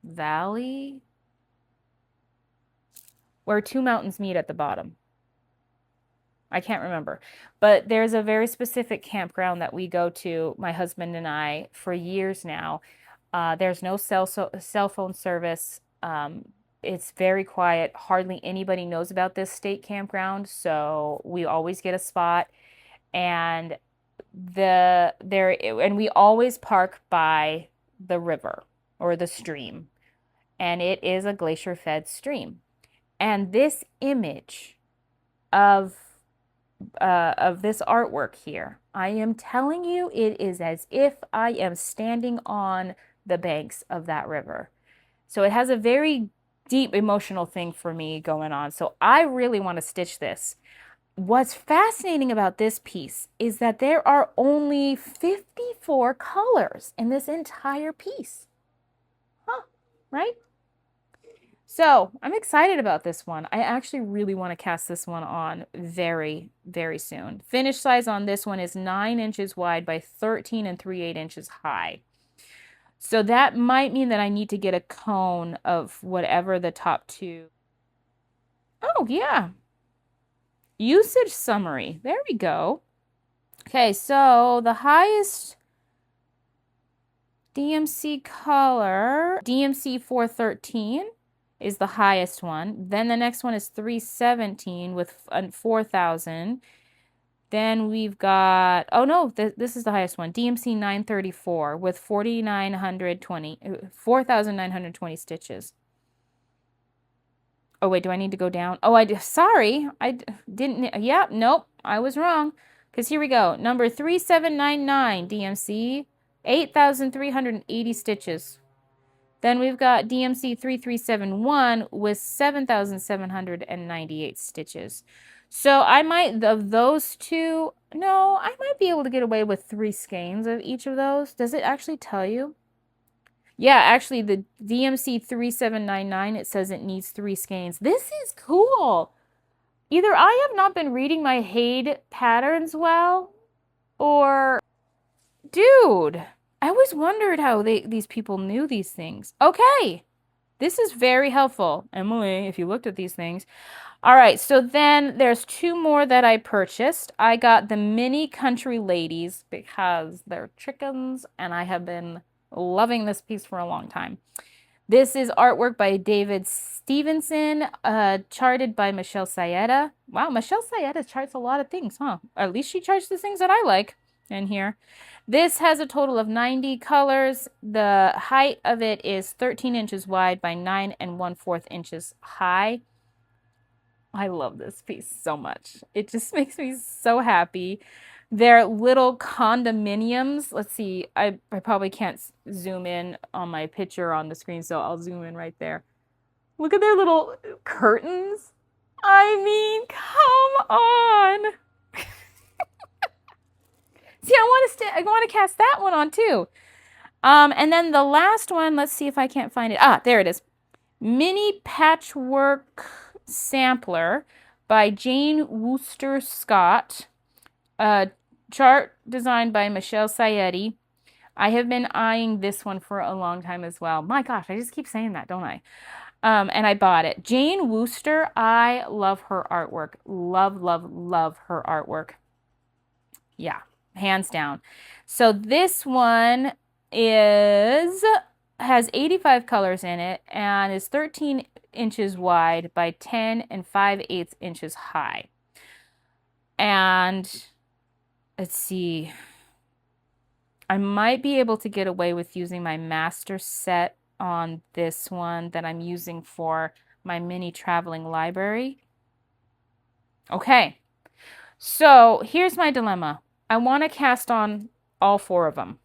valley where two mountains meet at the bottom. I can't remember, but there's a very specific campground that we go to, my husband and I, for years now. There's no cell phone service. It's very quiet. Hardly anybody knows about this state campground, so we always get a spot. And we always park by the river or the stream, and it is a glacier-fed stream. And this image of this artwork here, I am telling you, it is as if I am standing on the banks of that river. So it has a very deep emotional thing for me going on. So I really want to stitch this. What's fascinating about this piece is that there are only 54 colors in this entire piece. Huh, right? So I'm excited about this one. I actually really want to cast this one on very, very soon. Finish size on this one is 9 inches wide by 13 3/8 inches high. So that might mean that I need to get a cone of whatever the top two. Oh, yeah. Usage summary. There we go. Okay, so the highest DMC color, DMC 413 is the highest one. Then the next one is 317 with 4,000. Then we've got, oh no, this is the highest one, DMC 934 with 4,920 stitches. Oh wait, do I need to go down? Oh, sorry, I didn't, yeah, nope, I was wrong. Because here we go, number 3799 DMC, 8,380 stitches. Then we've got DMC 3371 with 7,798 stitches. So I might, of those two, no, I might be able to get away with 3 skeins of each of those. Does it actually tell you? Yeah, actually, the DMC 3799, it says it needs 3 skeins. This is cool. Either I have not been reading my Haid patterns well, or... Dude, I always wondered how these people knew these things. Okay, this is very helpful. Emily, if you looked at these things. All right, so then there's 2 more that I purchased. I got the Mini Country Ladies because they're chickens, and I have been loving this piece for a long time. This is artwork by David Stevenson, charted by Michelle Sayeta. Wow, Michelle Sayeta charts a lot of things, huh? At least she charts the things that I like in here. This has a total of 90 colors. The height of it is 13 inches wide by 9 1/4 inches high. I love this piece so much. It just makes me so happy. They're little condominiums. Let's see. I probably can't zoom in on my picture on the screen, so I'll zoom in right there. Look at their little curtains. I mean, come on. See, I want to cast that one on too. And then the last one, let's see if I can't find it. Ah, there it is. Mini Patchwork Sampler by Jane Wooster Scott. Chart designed by Michelle Sayeti. I have been eyeing this one for a long time as well. My gosh, I just keep saying that, don't I? And I bought it. Jane Wooster, I love her artwork. Love, love, love her artwork. Yeah, hands down. So this one is has 85 colors in it and is 13 inches wide by 10 and 5/8 inches high. And let's see. I might be able to get away with using my master set on this one that I'm using for my mini traveling library. Okay, so here's my dilemma. I want to cast on all 4 of them.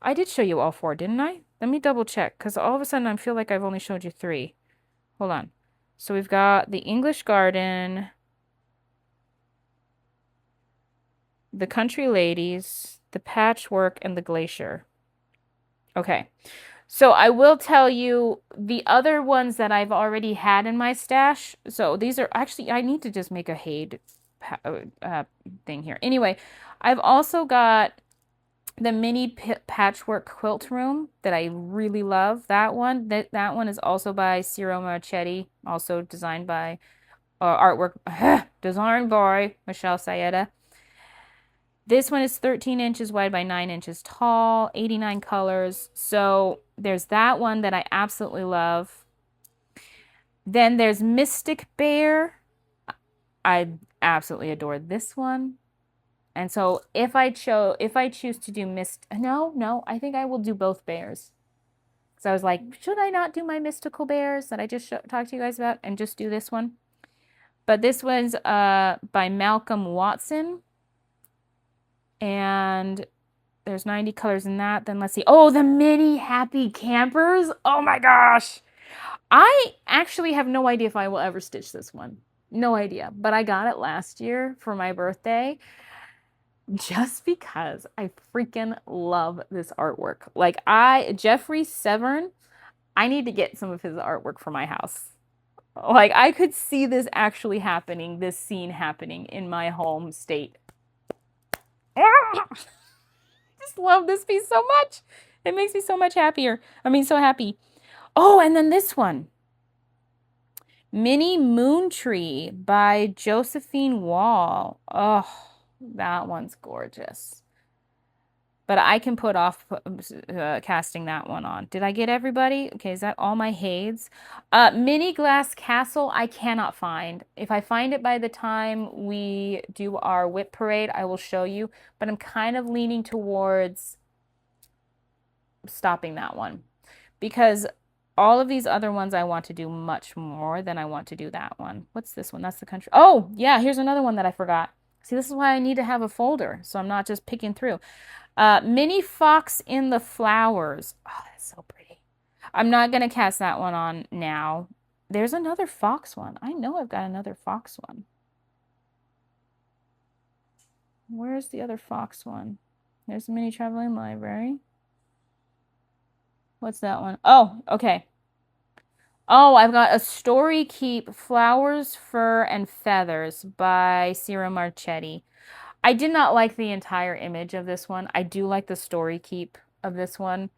I did show you all 4, didn't I? Let me double check, because all of a sudden I feel like I've only showed you 3. Hold on. So we've got the English Garden, the Country Ladies, the Patchwork, and the Glacier. Okay. So I will tell you the other ones that I've already had in my stash. So these are actually, I need to just make a Hade thing here. Anyway, I've also got the mini patchwork quilt room that I really love. That one, that one is also by Ciro Marchetti, also designed by artwork designed by Michelle Sayeda. This one is 13 inches wide by 9 inches tall, 89 colors. So there's that one that I absolutely love. Then there's Mystic Bear. I absolutely adore this one. And so if I choose to do I think I will do both bears. Because I was like, should I not do my mystical bears that I just talked to you guys about and just do this one? But this one's by Malcolm Watson. And there's 90 colors in that. Then let's see. Oh, the mini happy campers. Oh my gosh. I actually have no idea if I will ever stitch this one. No idea. But I got it last year for my birthday just because I freaking love this artwork. Like Jeffrey Severn, I need to get some of his artwork for my house. Like I could see this actually happening, this scene happening in my home state. Just love this piece so much. It makes me so much happier. I mean, so happy. Oh, and then this one. Mini Moon Tree by Josephine Wall. Oh, that one's gorgeous. But I can put off casting that one on. Did I get everybody? Okay, is that all my Hades? Mini Glass Castle, I cannot find. If I find it by the time we do our whip parade, I will show you. But I'm kind of leaning towards stopping that one. Because all of these other ones I want to do much more than I want to do that one. What's this one? That's the country. Oh, yeah, here's another one that I forgot. See, this is why I need to have a folder, so I'm not just picking through. Mini Fox in the Flowers. Oh, that's so pretty. I'm not going to cast that one on now. There's another fox one. I know I've got another fox one. Where's the other fox one? There's the Mini Traveling Library. What's that one? Oh, okay. Oh, I've got A Story Keep Flowers, Fur, and Feathers by Ciro Marchetti. I did not like the entire image of this one. I do like the story keep of this one.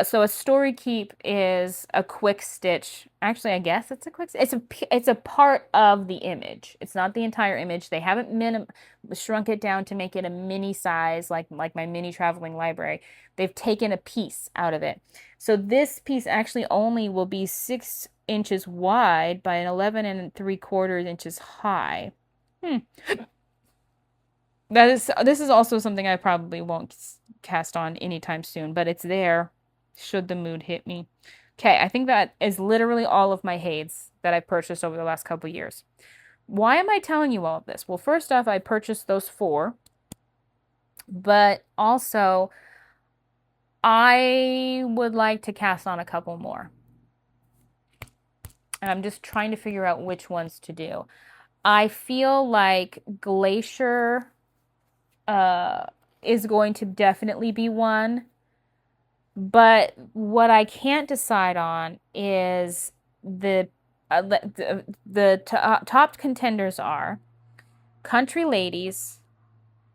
So a story keep is a quick stitch. Actually, I guess it's a quick. It's a part of the image. It's not the entire image. They haven't shrunk it down to make it a mini size like my mini traveling library. They've taken a piece out of it. So this piece actually only will be 6 inches wide by 11 3/4 inches high. This is also something I probably won't cast on anytime soon, but it's there should the mood hit me. Okay, I think that is literally all of my Hades that I purchased over the last couple years. Why am I telling you all of this? Well, first off, I purchased those 4, but also I would like to cast on a couple more. And I'm just trying to figure out which ones to do. I feel like Glacier is going to definitely be one. But what I can't decide on is the top contenders are Country Ladies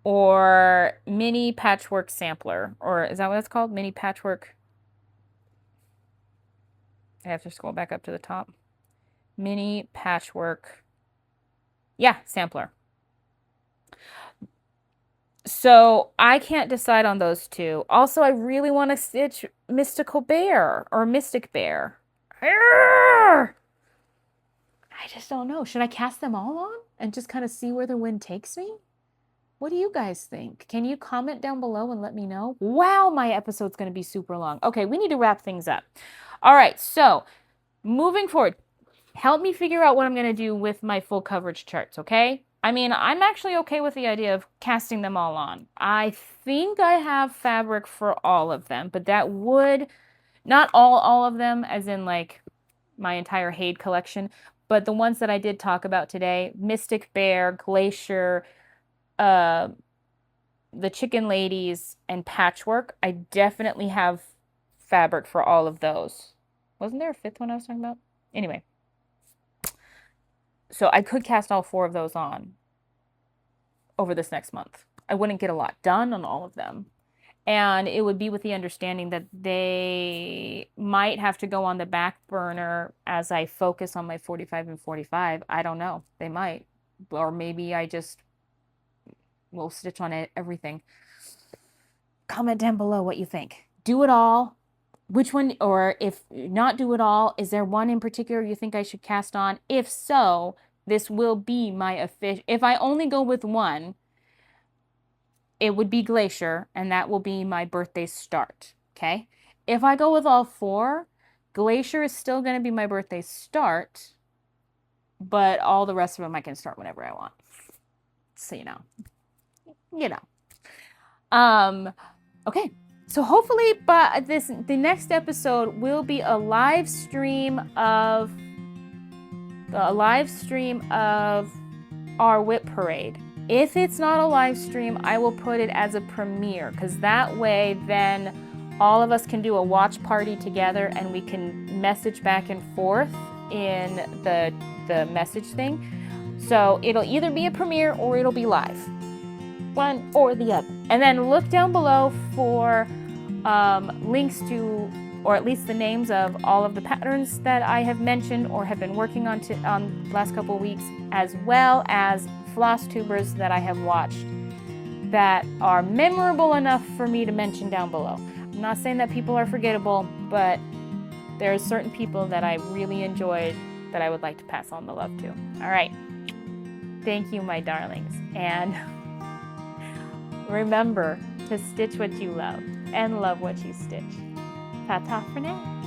or mini patchwork sampler, or is that what it's called? Mini patchwork. I have to scroll back up to the top. Mini patchwork. Yeah, sampler. So I can't decide on those two. Also, I really want to stitch Mystical Bear or Mystic Bear. Arrgh! I just don't know. Should I cast them all on and just kind of see where the wind takes me? What do you guys think? Can you comment down below and let me know? Wow, my episode's going to be super long. Okay, we need to wrap things up. All right, so moving forward, help me figure out what I'm going to do with my full coverage charts, okay? I mean, I'm actually okay with the idea of casting them all on. I think I have fabric for all of them, but that would, not all of them, as in like my entire Haid collection, but the ones that I did talk about today, Mystic Bear, Glacier, the Chicken Ladies, and Patchwork, I definitely have fabric for all of those. Wasn't there a fifth one I was talking about? Anyway. So I could cast all 4 of those on over this next month. I wouldn't get a lot done on all of them. And it would be with the understanding that they might have to go on the back burner as I focus on my 45 and 45. I don't know. They might. Or maybe I just will stitch on everything. Comment down below what you think. Do it all. Which one, or if not do it all, is there one in particular you think I should cast on? If so, this will be my official. If I only go with one, it would be Glacier, and that will be my birthday start, okay? If I go with all 4, Glacier is still going to be my birthday start, but all the rest of them I can start whenever I want. So, you know. Okay. So hopefully the next episode will be a live stream of our whip parade. If it's not a live stream, I will put it as a premiere, because that way then all of us can do a watch party together and we can message back and forth in the message thing. So it'll either be a premiere or it'll be live. One or the other. And then look down below for links to, or at least the names of all of the patterns that I have mentioned or have been working on the last couple of weeks, as well as Flosstubers that I have watched that are memorable enough for me to mention down below. I'm not saying that people are forgettable, but there are certain people that I really enjoyed that I would like to pass on the love to. All right. Thank you, my darlings. And remember to stitch what you love and love what you stitch. Ta-ta for now.